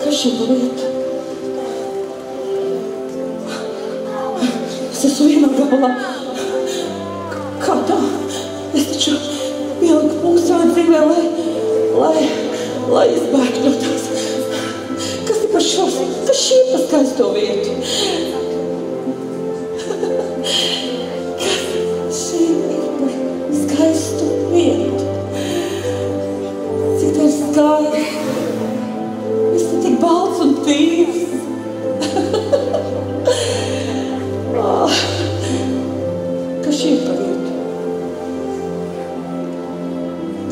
Kas šī pa vieta? Es esmu vienā gabalā. Kā tā? Es taču ieliku punktu savā dzīvē, lai izbēgtu no tās. Kas ir par šo? Kas šī ir pa skaisto vietu? Kas šī ir par skaistu vietu? Skaisti. Viss ir tik balts un tīrs. Kas šī ir par vietu?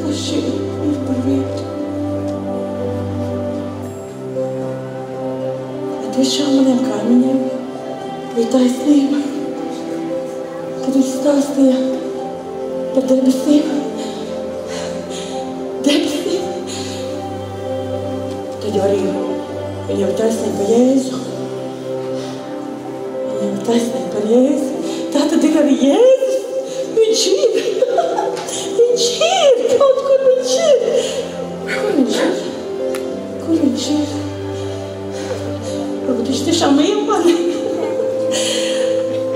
Kas šī ir par vietu? Vai tiešām maniem kaimiņiem bija taisnība, kad viņi stāstīja par debesīm? Tad jau arī viņam taisnība par Jēzu. Viņam taisnība par Jēzu. Tā tad ir arī Jēzus. Viņš ir. Viņš ir. Kaut kur viņš ir. Kur viņš ir? Kur viņš ir? Varbūt viņš tiešām mīl mani.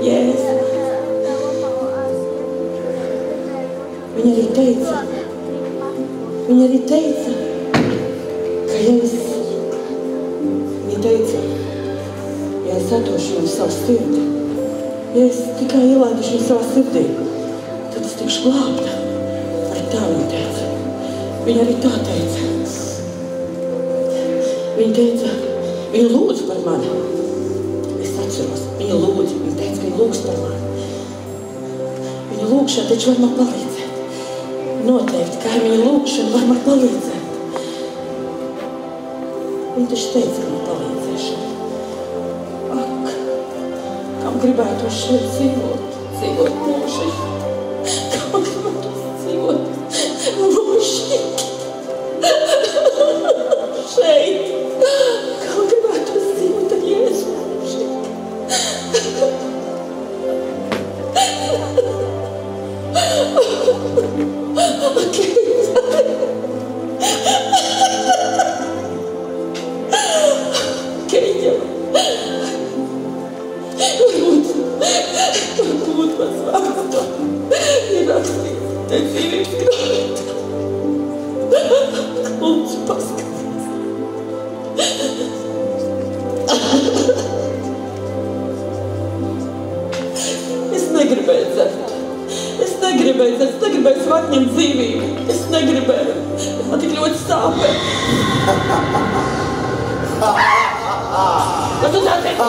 Jēzu. Viņa arī teica, Viņa teica, ja es atdošu viņu savu sirdi, ja es tikai ielaidušu viņu savā sirdī, tad es tikšu glābta. Arī tā viņa teica. Viņa arī tā teica. Viņa teica, viņa lūdz par mani. Es atceros, viņa lūdz, viņa teica, ka viņa lūgs par mani. Viņa lūgšana taču var man palīdzēt. Noteikti, kā viņa lūgšana var man palīdzēt. Viņa taču teica, ka man palīdzēšana. Ak, kam gribētu šeit dzīvot mūžīgi. Kam gribētu dzīvot mūžīgi. Šeit. Kam gribētu dzīvot ar Jēzu mūžīgi. Varbūt mans vārds ir rakstīts te dzīvības grāmatā. Lūdzu, paskaties. Es negribēju dzert. negribēju atņemt dzīvību. Es negribēju. Man tik ļoti sāpē. Ko tu tā teici?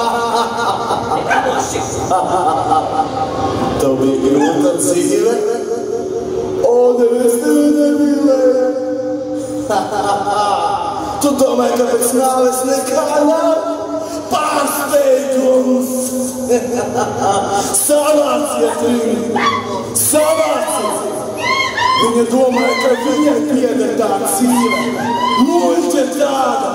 Tev bija grūta dzīve? O, nevies tevi nemīlēja. Tu domāji, ka pēc nāves nekā nav? Pārsteigums! Savāciet viņu! Savāciet! Viņa domāja, ka viņai pieder tā dzīve. Muļķe tāda!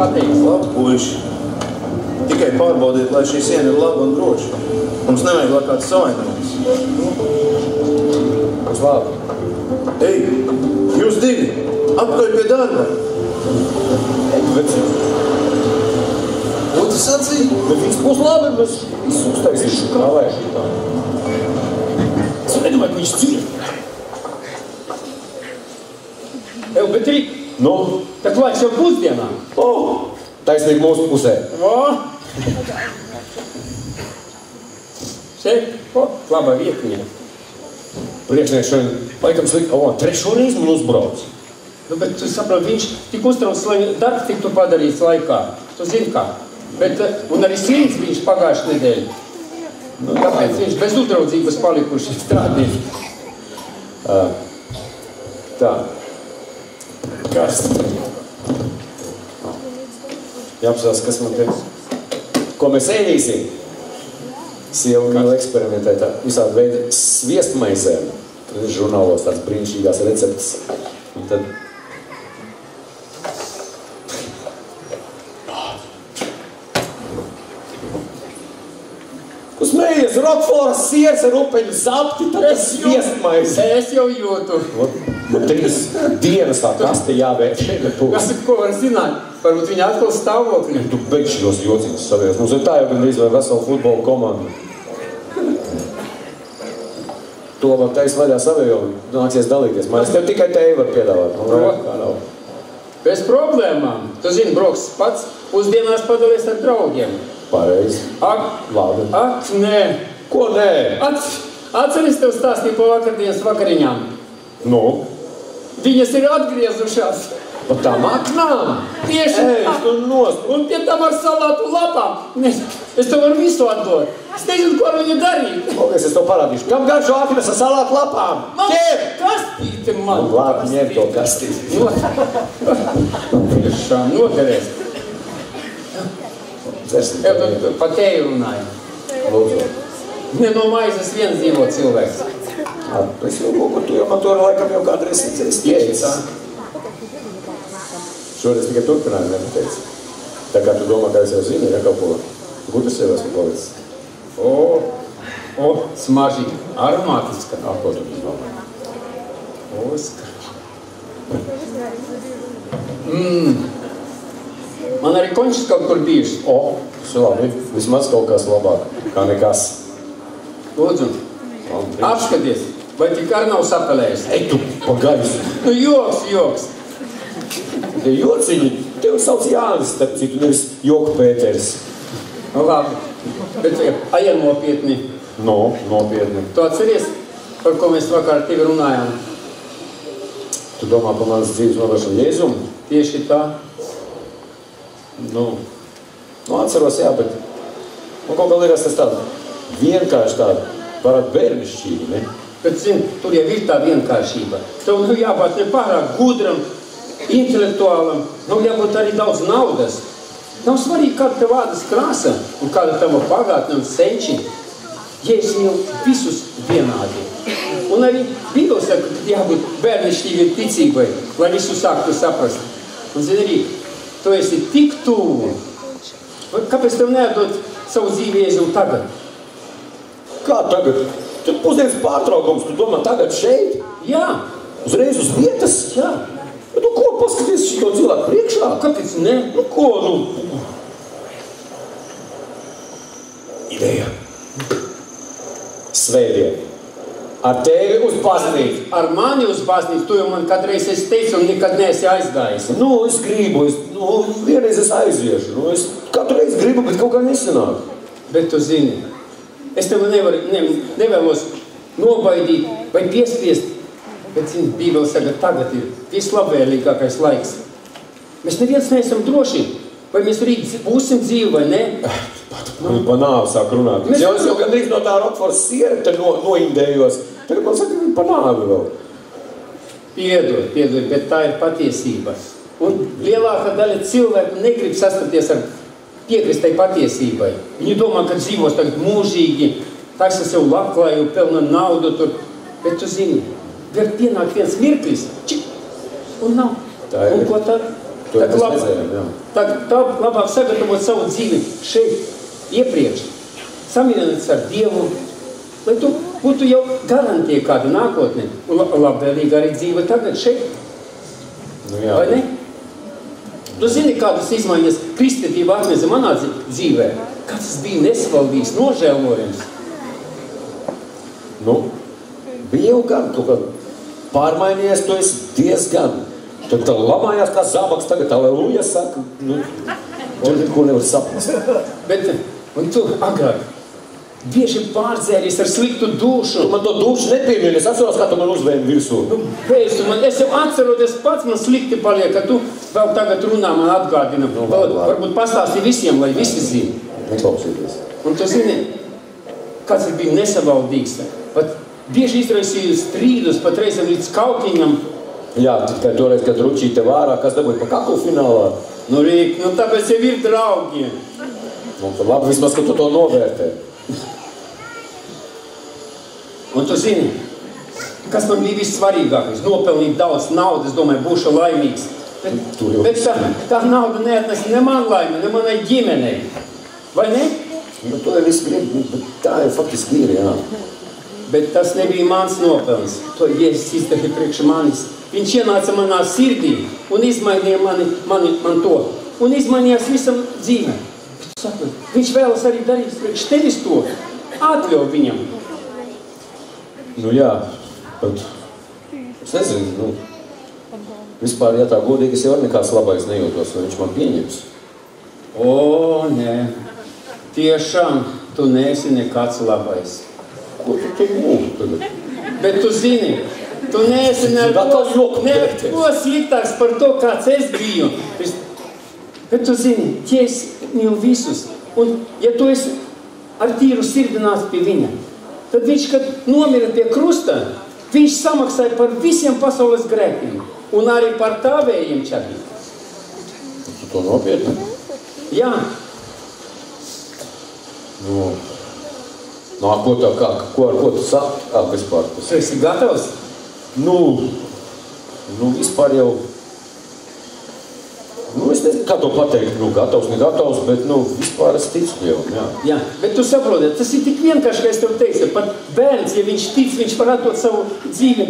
Labi, puiši. Tikai pārbaudiet, lai šī siena ir laba un droša. Mums nevajag, lai kāds savainojas. Uz labi. Ei, jūs divi, apkaļ pie darba. Ei, tu veci. Ko tu sacīji? Bet viņš būs labi, mēs uztaisīšu kāvēšu tā. Es nedomāju, ka viņš ciet. Ew, bet Rik, nu? Tak laiks jau pusdienām. Taisnīgi mūsu pusē. Šeit, laba vietniņa. Priekšnieks šodien, laikam slikti, trešo reizi man uzbrauc. Nu, bet tu saproti, viņš tik uztrauc, lai darbs tiktu padarīts laikā. Tu zini kā. Bet, un arī slīds viņš pagājuši nedēļu. Nu, tāpēc viņš bez uztraudzības palikuši strādīt. Tā. Karsti. Jāapsās, kas man te... Ko mēs ēdīsim? Sieva vēl eksperimentē tā visādi veidi sviestmaizēm. Tad ir žurnālos tāds brīnišķīgās receptes. Un tad... Ko smējies? Rokforas siers ar upeņu zapti, tad tas sviestmaize. Es jau jūtu. Man 3 dienas tā kaste jāvērtē. Ko var zināt? Varbūt viņa atkal stāvokļi. Tu beigši šos jociņus savies. Mums ir tā jau gandrīz vai vesela futbola komanda. To labāk taisa vaļā savējo un nācies dalīties. Man es tev tikai tevi var piedāvāt. Bez problēmām. Tu zini, Broks pats pusdienās padalies ar draugiem. Pareizi. Labi. Ak, nē. Ko nē? Atceries tev stāstīju pa vakardienas vakariņām. Nu? Viņas ir atgriezušās. Pa tām aknām? Tieši tā. Un pie tam ar salātu lapām. Es tev varu visu atdot. Es nezinu, ko ar viņu darīt. Paldies, es to parādīšu. Kam garšo aknas ar salātu lapām? Ķer! Kastīte man. Labi, ņem to kastīti. Tiešām noderēs. Tev pa teju runāju. Lūdzu. Ne no maizes viens dzīvo cilvēks. Es jau kaut ko tu jau man to laikam jau kādreiz teicis. Šoreiz tikai turpinājumu nepateici. Tā kā tu domā, ka es jau zinu, ja kaut ko gudrs jau esmu palicis. Smaržīgi, aromātiska. Ko tu domā? Oskar. Man arī končis kaut kur bijuši. Labi, vismaz kaut kas labāk, kā nekas. Lūdzu, apskaties, vai tik ar nav sapelējis? Ei, tu pagaisu. Nu, joks. Tie jociņi, tev sauc Jānis, starp citu, nevis Joka Pēters. Nu, labi, bet aja nopietni. Nopietni. Tu atceries, par ko mēs vakar tevi runājām? Tu domā par manas dzīves nodošanu Jēzumu? Tieši tā. Atceros, jā, bet man kaut kā liekas tas tāda vienkārši tāda, parāt bērnišķība, ne? Bet, zini, tur jau ir tā vienkāršība. Tev nav jābūt ne pārāk gudram, intelektuālam, nav jābūt arī daudz naudas. Nav svarīgi, kāda tev ādas krāsa un kāda tava pagātne un senči. Jēzus mīl visus vienādi. Un arī Bībele saka, ka jābūt bērnišķīgai ticībai, lai visu sāktu saprast. Un, zini, arī, tu esi tik tuvu. Kāpēc tev neatdot savu dzīvi Jēzum tagad? Kā tagad? Tad pusdienas pārtraukums, tu domā tagad šeit? Jā. Uzreiz uz vietas? Jā. Bet nu ko, paskaties šito cilvēku priekšā? Kāpēc ne? Nu ko, nu? Ideja. Svētdien. Ar tevi uz baznīcu. Ar mani uz baznīcu? Tu jau man kādreiz esi teicis un nekad neesi aizgājis. Nu, es gribu, vienreiz es aiziešu. Nu, es katru reizi gribu, bet kaut kā nesanāk. Bet tu zini, es tev nevēlos nobaidīt vai piespiest, bet zini, Bībele saka, tagad ir vislabvēlīgākais laiks. Mēs neviens neesam droši, vai mēs rīt būsim dzīvi vai ne. Man pa nāvu sāk runāt. Es jau gandrīz no tā Rokfors siera te noindējos. Tagad man saka, pa nāvu vēl. Piedod, bet tā ir patiesība. Un lielākā daļa cilvēku negrib sastapties ar piekristai patiesībai. Viņi domā, ka dzīvos tagad mūžīgi, taisa sev labklāju, pelna naudu tur. Bet tu zini, var pienāk viens mirklis, un nav. Un ko tad? Tā labāk sagatavot savu dzīvi šeit, iepriekš. Samierināties ar Dievu, lai tu būtu jau garantija kāda nākotne. Un labvēlīga arī dzīve tagad šeit. Nu jā. Vai ne? Tu zini, kādas izmaiņas kristietībā atnesa manā dzīvē? Kāds tas bija nesvaldīgs, nožēlojams? Nu, bija jau gan kaut kā pārmainījies, tu esi diezgan. Tad tā lamājās kā zābaks, tagad aleluja saka, nu, ko nevar saprast. Bet, un tu agrāk bieži pārdzēries ar sliktu dušu. Tu man to dušu nepiemini, es atceros, kā tu man uzvēmi virsū. Nu, es jau atceroties pats, man slikti paliek, ka tu vēl tagad runā man atgādina. Varbūt pastāsti visiem, lai visi zina. Neklausīties. Un tu zini, kāds ir bija nesavaldīgs. Pat bieži izraisīju strīdus, pat reizēm līdz kautiņam. Jā, tikai toreiz, kad Ručī te vārā, kas dabūja pa kaklu finālā? Nu, Rīk, nu tāpēc jau ir draugi. Nu, tad labi, vismaz, ka tu to novērtē. Un tu zini, kas man bija vissvarīgākais? Nopelnīt daudz naudas, domāju, būšu laimīgs. Bet tā nauda neatnes ne man laimi, ne manai ģimenei. Vai ne? Nu, to jau viss grib, bet tā jau faktiski ir, jā. Bet tas nebija mans nopelns. To Jēzus izdarīja priekš manis. Viņš ienāca manā sirdī un izmainīja man to. Un izmainījās visam dzīvē. Viņš vēlas arī darīt priekš tevis to. Atļauj viņam. Nu jā, bet es nezinu, vispār, ja tā godīgi, es jau ar nekāds labais nejūtos, vai viņš man pieņems. O, nē. Tiešām, tu neesi nekāds labais. Ko tu mūtu tagad? Bet tu zini, tu neesi neko sliktāks par to, kāds es biju. Bet tu zini, Ķēs mīl visus. Un ja tu esi ar tīru sirdi nāc pie viņa, tad viņš, kad nomira pie krusta, viņš samaksāja par visiem pasaules grēkiem. Un arī par tavējiem čakīt. Tu to nopietni? Jā. Nu, ko tā kā, ar ko tu saki? Vispār tas. Tu esi gatavs? Nu, vispār jau, es nezinu, kā to pateikt, gatavs, negatavs, bet, vispār es ticu jau, jā. Jā, bet tu saproti, tas ir tik vienkārši, ka es tev teikšu, pat bērns, ja viņš tic, viņš var atdot savu dzīvi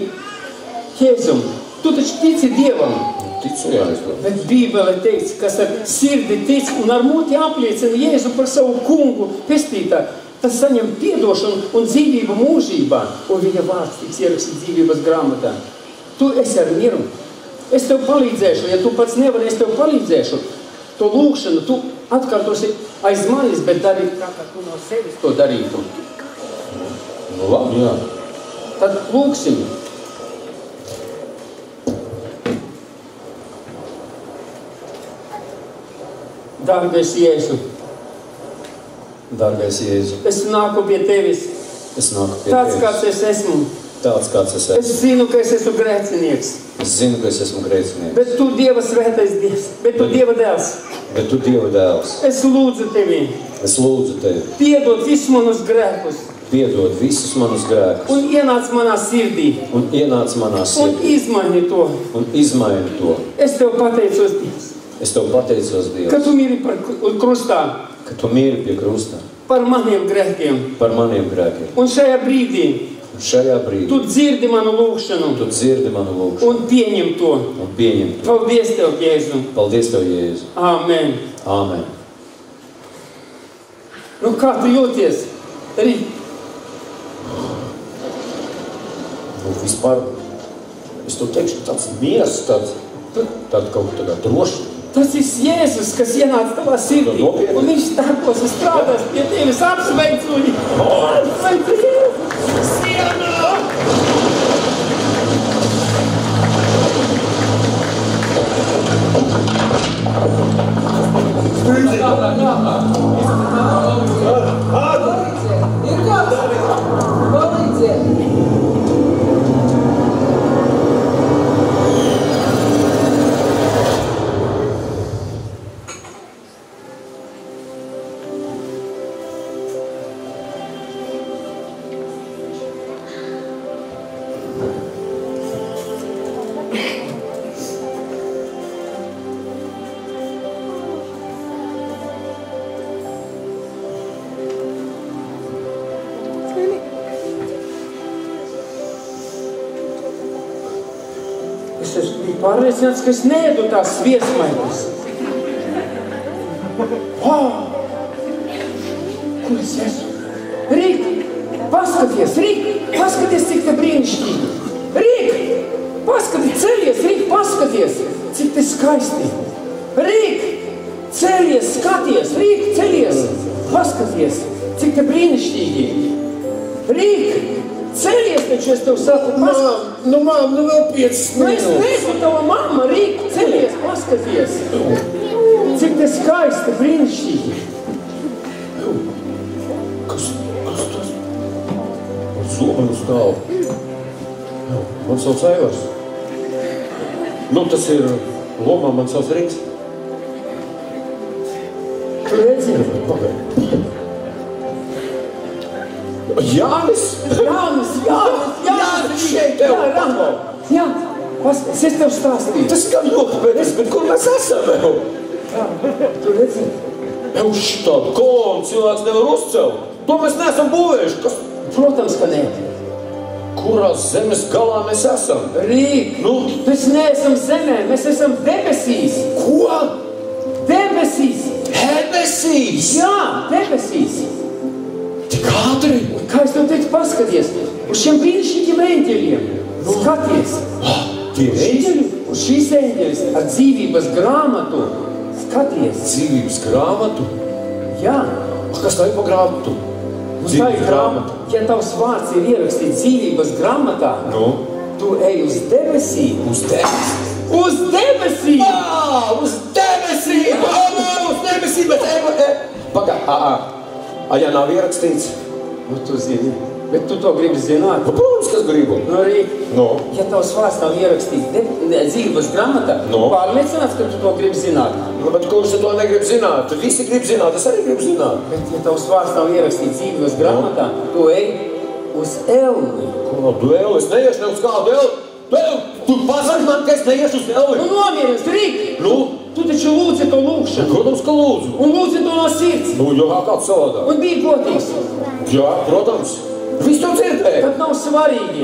Jēzum. Tu taču tici Dievam. Ticu, jā, es to. Bet Bībele teica, kas ar sirdi tic un ar muti apliecina Jēzu par savu kungu pestītāju. Tas saņem piedošanu un dzīvību mūžībā, un viņa vārds tiks ierakstīt dzīvības grāmatā. Tu esi ar mieru. Es tev palīdzēšu, ja tu pats nevari, es tev palīdzēšu. To lūkšanu tu atkārtosi aiz manis, bet dari tā, kā tu no sevis to darītu. Nu labi, jā. Tad lūksim. Dārgais Jēzu. Dārgais Jēzu. Es nāku pie tevis. Tāds, kāds es esmu. Tāds, kāds es esmu. Es zinu, ka es esmu grēcinieks. Es zinu, ka es esmu grēcinieks. Bet tu Dieva svētais Dievs. Bet tu Dieva dēls. Bet tu Dieva dēls. Es lūdzu tevi. Es lūdzu tevi. Piedod visus manus grēkus. Piedod visus manus grēkus. Un ienāc manā sirdī. Un ienāc manā sirdī. Un izmaini to. Un izmaini to. Es tev pateicos, Dievs. Es tev pateicos, Dievs. Ka tu mīri par krustā. Ka tu mīri pie krusta. Par maniem grēkiem. Par maniem grēkiem. Un šajā brīdī. Šajā brīdī. Tu dzirdi manu lūgšanu. Tu dzirdi manu lūgšanu. Un pieņem to. Un pieņem to. Paldies Tev, Jēzu. Paldies Tev, Jēzu. Āmen. Āmen. Nu, kā tu jūties? Rīt. Nu, vispār, es tev teikšu, tāds miers, tāda kaut kā droša. Tas ir Jēzus, kas ienāca tavā sirdī. Un viņš tāpos un strādās pie tevis. Apsveicu viņu. Apsveicu Jēzu. Sienā! Es biju pārliecināts, ka es neēdu tās sviestmaiņas. Kur es esmu? Rīk, paskaties, cik te brīnišķīgi. Rīk, paskaties, ceļies, Rīk, paskaties, cik te skaisti. Rīk, ceļies, skaties, Rīk, ceļies, paskaties, cik te brīnišķīgi. Rīk, ceļies, taču es tev saku, paskaties. Mām, vēl 5 minūtes. Es nezinu, tava mamma, Rīk, ceļies, paskaties. Cik te skaisti, brīnišķīgi. Kas tas? Zobenu stāv. Man sauc Aivars. Nu, tas ir lomā, man sauc Riks. Tu redzi? Pagaid. Jānis! Jānis šeit tev! Jā, paskaties, es tev stāstīju. Tas kā ļoti, bet kur mēs esam vēl? Jā, tu redzi? Štādu kolonu cilvēks nevar uzcelt. To mēs neesam būvējuši. Kas? Protams, ka ne. Kurā zemes galā mēs esam? Rīk, mēs neesam zemē, mēs esam debesīs. Ko? Debesīs. Debesīs? Jā, debesīs. Tik ātri? Kā es tev teicu, paskaties, uz šiem brīnišķīgiem eņģeļiem. Skaties. Tie eņģeļi? Uz šīs eņģeļas ar dzīvības grāmatu. Skaties. Dzīvības grāmatu? Jā. Kas tā ir pa grāmatu? Tā ir grāmata. Ja tavs vārds ir ierakstīts dzīvības grāmatā, tu ej uz debesīm. Uz debesīm? Uz debesīm! Uz debesīm! Uz debesīm! Pagā, ja nav ierakstīts? Nu, tu zini. Bet tu to gribi zināt? Protams, kas gribu. Ja tavs vārds nav ierakstīts dzīvības grāmatā, pārliecināts, ka tu to gribi zināt. Bet kurš to negrib zināt? Visi grib zināt, es arī gribu zināt. Bet ja tavs vārds nav ierakstīts dzīvības grāmatā, tu ej uz elni. Kādu elni? Es neiešu ne uz kādu elni. Tu pasaki man, ka es neiešu uz elni. Nu, nomieries, Rīk! Tu taču lūdzi to lūgšanu. Protams, ka lūdzu. Un lūdzi to no sirds. Jā, kāds savādā. Un bija godīgs. Jā, protams. Viss to dzirdēja. Tad nav svarīgi.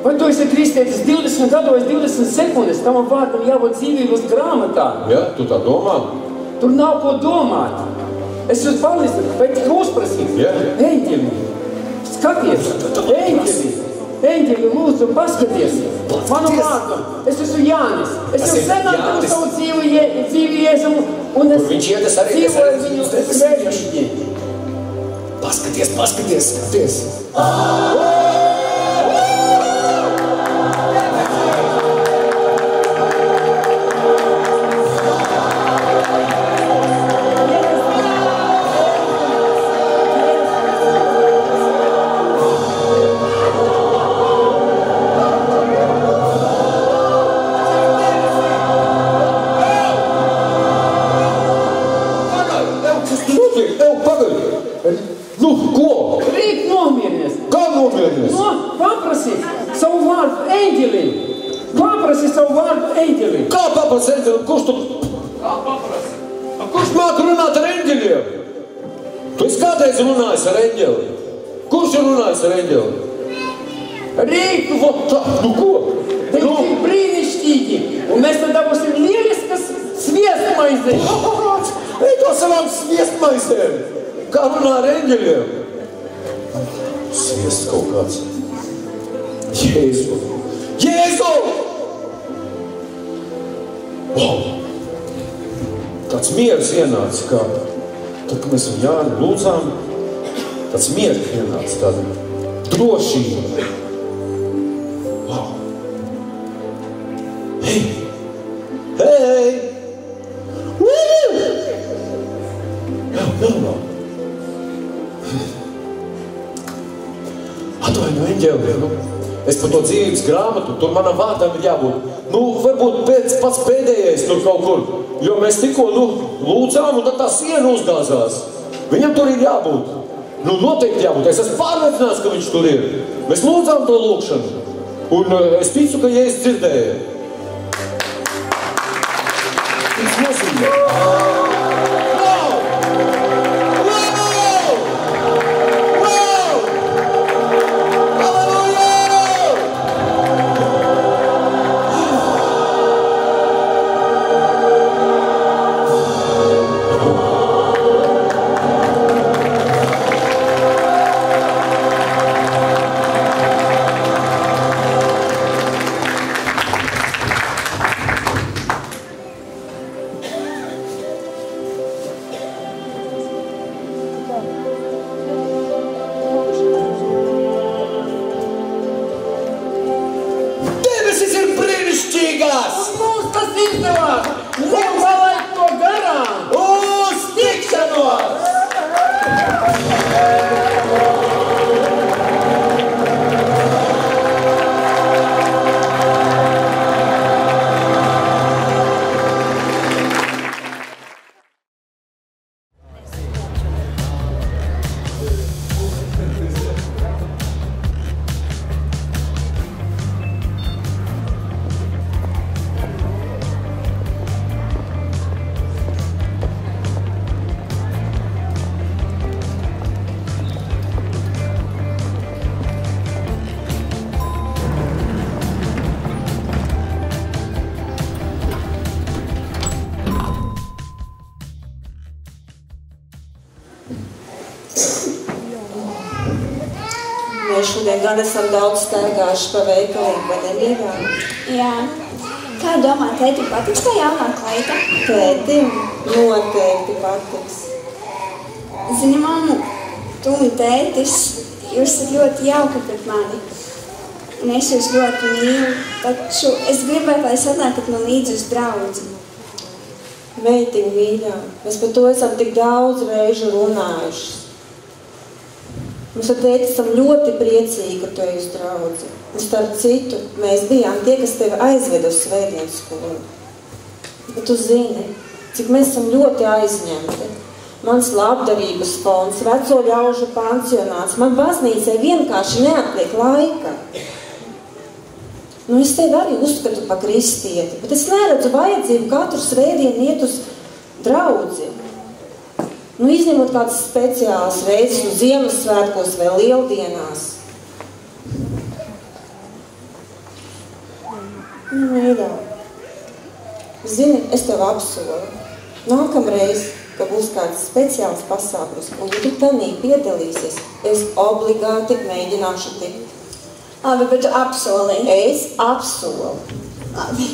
Vai tu esi kristietis 20 gados, 20 sekundes, tavam vārdam jābūt dzīvības grāmatā. Jā, tu tā domā? Tur nav ko domāt. Es jūs palīdzu, vai tik uzprasīt? Eņģeli, skaties, eņģeli, lūdzu, paskaties. Manu vārdu, es esmu Jānis. Es jau senāk devu savu dzīvi Jēzumu, un es dzīvoju viņu svētīgi. Paskaties, skaties. Kurš māk runāt ar eņģeļiem? Tu esi kādreiz runājis ar eņģeli? Kurš ir runājis ar eņģeli? Rīt, vot tā, nu ko? Te ir tik brīnišķīgi, un mēs tad dabūsim lieliskas sviestmaizes. Ej to savām sviestmaizēm, kā runā ar eņģeļiem. Sviests kaut kāds. Jēzu! Jēzu! Wow! Tāds miers ienāca, kā tad, kad mēs viņu Jāni lūdzām, tāds miers ienāca, tāda drošība. Wow! Hei! Hei! Vēl. Atvaino, eņģeli, es par to dzīvības grāmatu, tur manam vārdam ir jābūt. Varbūt pats pēdējais tur kaut kur, jo mēs tikko, lūdzām, un tad tā siena uzgāzās. Viņam tur ir jābūt. Noteikti jābūt. Es esmu pārliecināts, ka viņš tur ir. Mēs lūdzām to lūkšanu. Un es ticu, ka Jēzus dzirdēja. Viņš nozīmē. Šodien gan esam daudz staigājuši pa veikaliem, vai ne, Mīgām? Jā. Kā domā, tētim patiks tā jaunā kleita? Tētim noteikti patiks. Zini, mammu, tu un tētis, jūs esat ļoti jauki pret mani. Un es jūs ļoti mīlu, taču es gribētu, lai sanākat man līdzi uz draudzi. Meitiņ, mīļā, mēs par to esam tik daudz reižu runājuši. Mēs ar tēti esam ļoti priecīgi, ka tu ej uz draudzi. Un starp citu, mēs bijām tie, kas tevi aizved uz svētdienas skolu. Bet tu zini, cik mēs esam ļoti aizņemti. Mans labdarības fonds, veco ļaužu pansionāts, man baznīcai vienkārši neatliek laika. Es tevi arī uzskatu pa kristieti, bet es neredzu vajadzību katru svētdienu iet uz draudzi. Izņemot kādas speciālas reizes Ziemassvētkos vai Lieldienās. Mīļā, zini, es tev apsolu. Nākamreiz, ka būs kāds speciāls pasākums, un ja tu tanī piedalīsies, es obligāti mēģināšu tikt. Labi, bet tu apsoli. Es apsolu. Labi.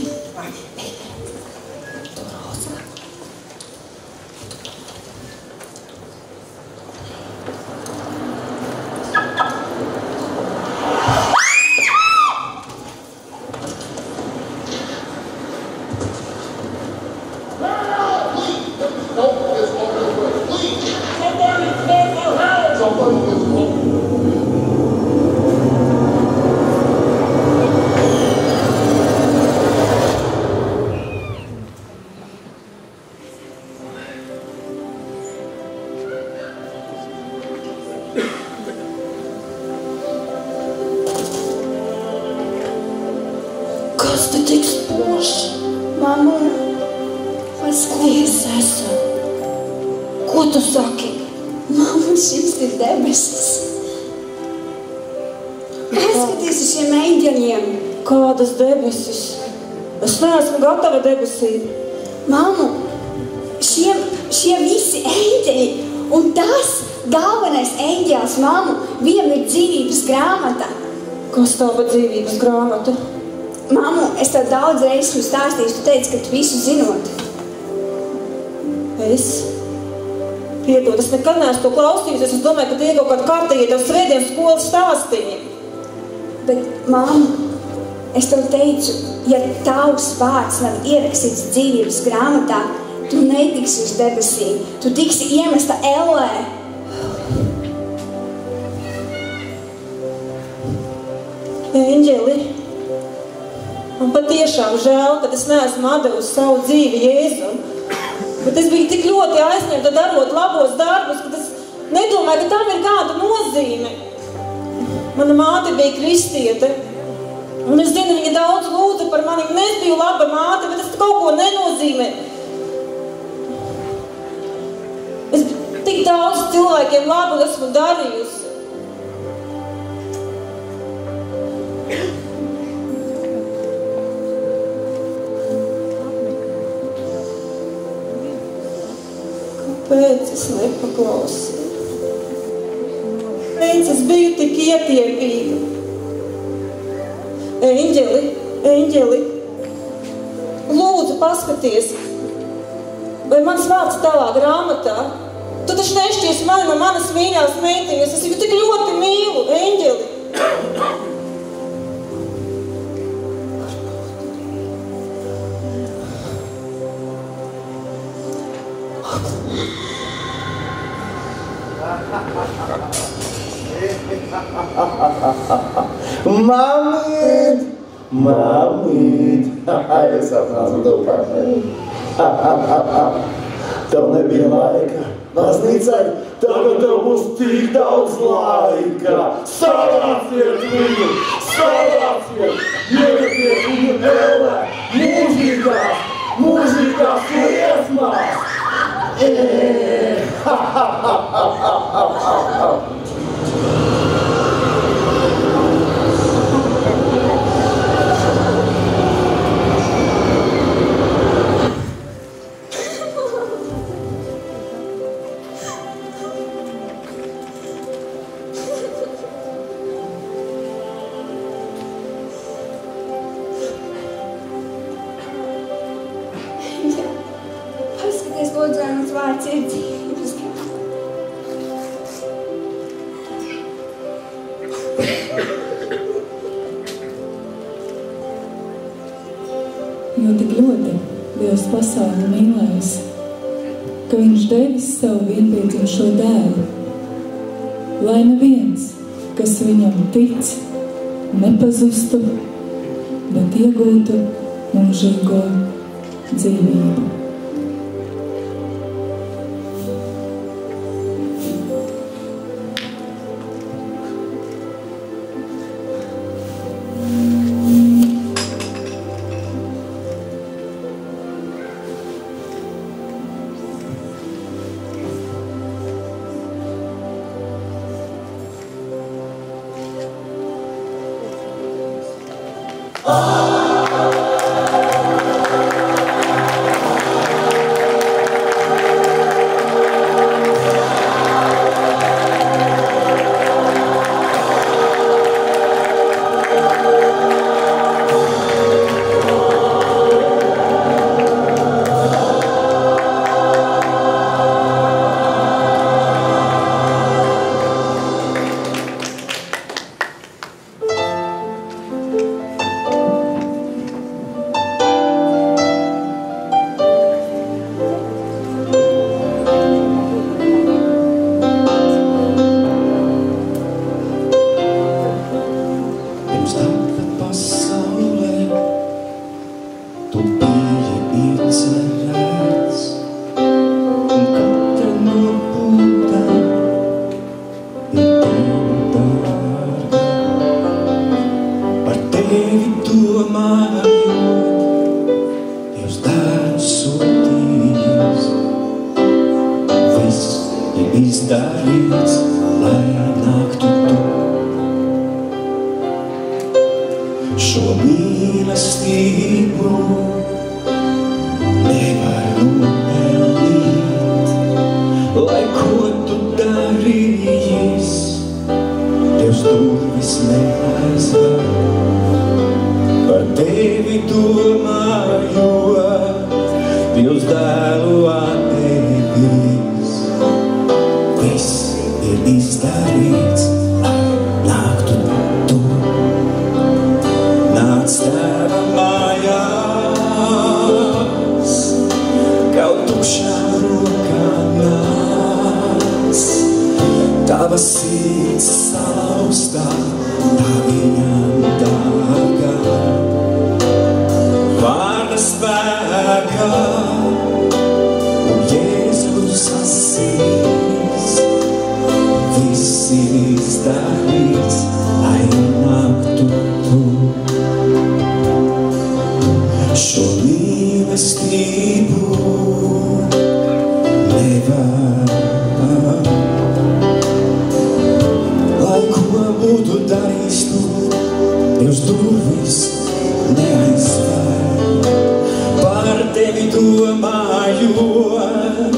Kas te tik spožs? Mammu, paskaties esam. Ko tu saki? Mammu, šis ir debesis. Paskaties, iepazīties ar šiem eņģeļiem. Kādas debesis? Es neesmu gatava debesīm. Mammu, šie visi eņģeļi, un tas galvenais eņģēls, mammu, viņam ir dzīvības grāmata. Kas tā pa dzīvības grāmata? Mammu, es tev daudz reizes stāstīju, tu teici, ka tu visu zinot. Piedod, es nekad neesmu to klausījusies, es domāju, ka tie kaut kādi kārtīgi tev svētdienas skolas stāstīja. Bet, mammu, es tev teicu, ja tavs vārds nav ierakstīts dzīvības grāmatā, tu netiksi uz debesīm, tu tiksi iemesta ellē. Eņģeli, man patiešām žēl, ka es neesmu atdevusi savu dzīvi Jēzum, bet es biju tik ļoti aizņemta darot labos darbus, ka es nedomāju, ka tam ir kāda nozīme. Mana māte bija kristiete, un es zinu, viņa daudz lūdza par mani, un es biju laba māte, bet es kaut ko nenozīmē. Es tik daudz cilvēkiem labu esmu darījusi. Kāpēc es nepaklausīju? Kāpēc es biju tik ietiepīga? Eņģeli, lūdzu paskaties, vai mans vārds tavā grāmatā? Tu taču nešķies mani no manas mīļās meitiņas, es viņu tik ļoti mīlu, eņģeli. Mamīt! Es apnācu tev pašai. Tev nebija laika. Baznīcai, tagad tev būs tik daudz laika. Savāciet viņu! Savāciet! Ievetiet viņu ellē! Mūžīgās liesmās! Paskaties, lūdzu, vai mums vārds ir dzīvības. Jo tik ļoti Dievs pasauli mīlējis, ka viņš devis savu vienpiedzimušo dēlu, lai neviens, kas viņam tic, nepazustu, bet iegūtu mūžīgo dzīvību. sirds salauztā, tā viņam dārgā. Vārda spēkā un Jēzus asīs, viss ir izdarīts, lai nāktu tu. Šo mīlestību nevar, lai ko būtu darījis tu, Dievs durvis neaizver. Par tevi domājot,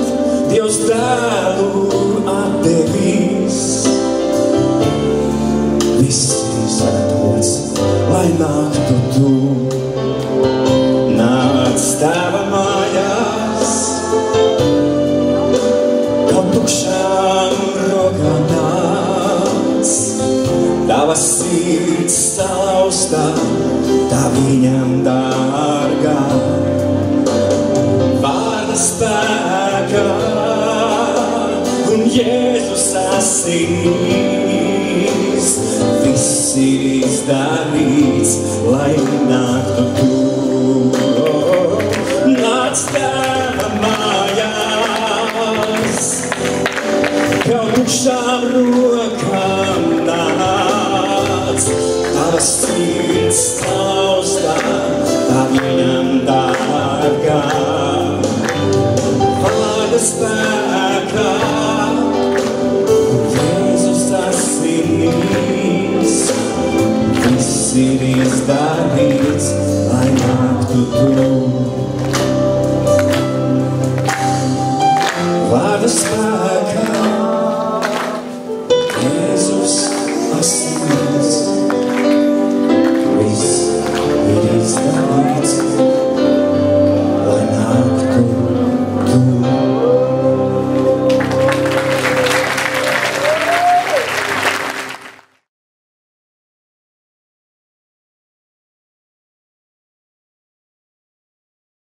Dievs dēlu atdevis. Viss ir sagatavots, lai nāktu tu. Nāc tava mājās, kaut tukšām rokām nāc. Tava sirds salauztā, tā viņam dārgā. Vārda spēkā un Jēzus asīs, viss ir izdarīts, lai nāktu tu. Nāc tava mājās, kaut tukšām rokām nāc. Tava sirds salauztā, tā viņam dārgā. Vārda spēkā, Jēzus asīs, viss ir izdarīts, lai nāktu tu. Vārda spēkā, Jēzus asīs.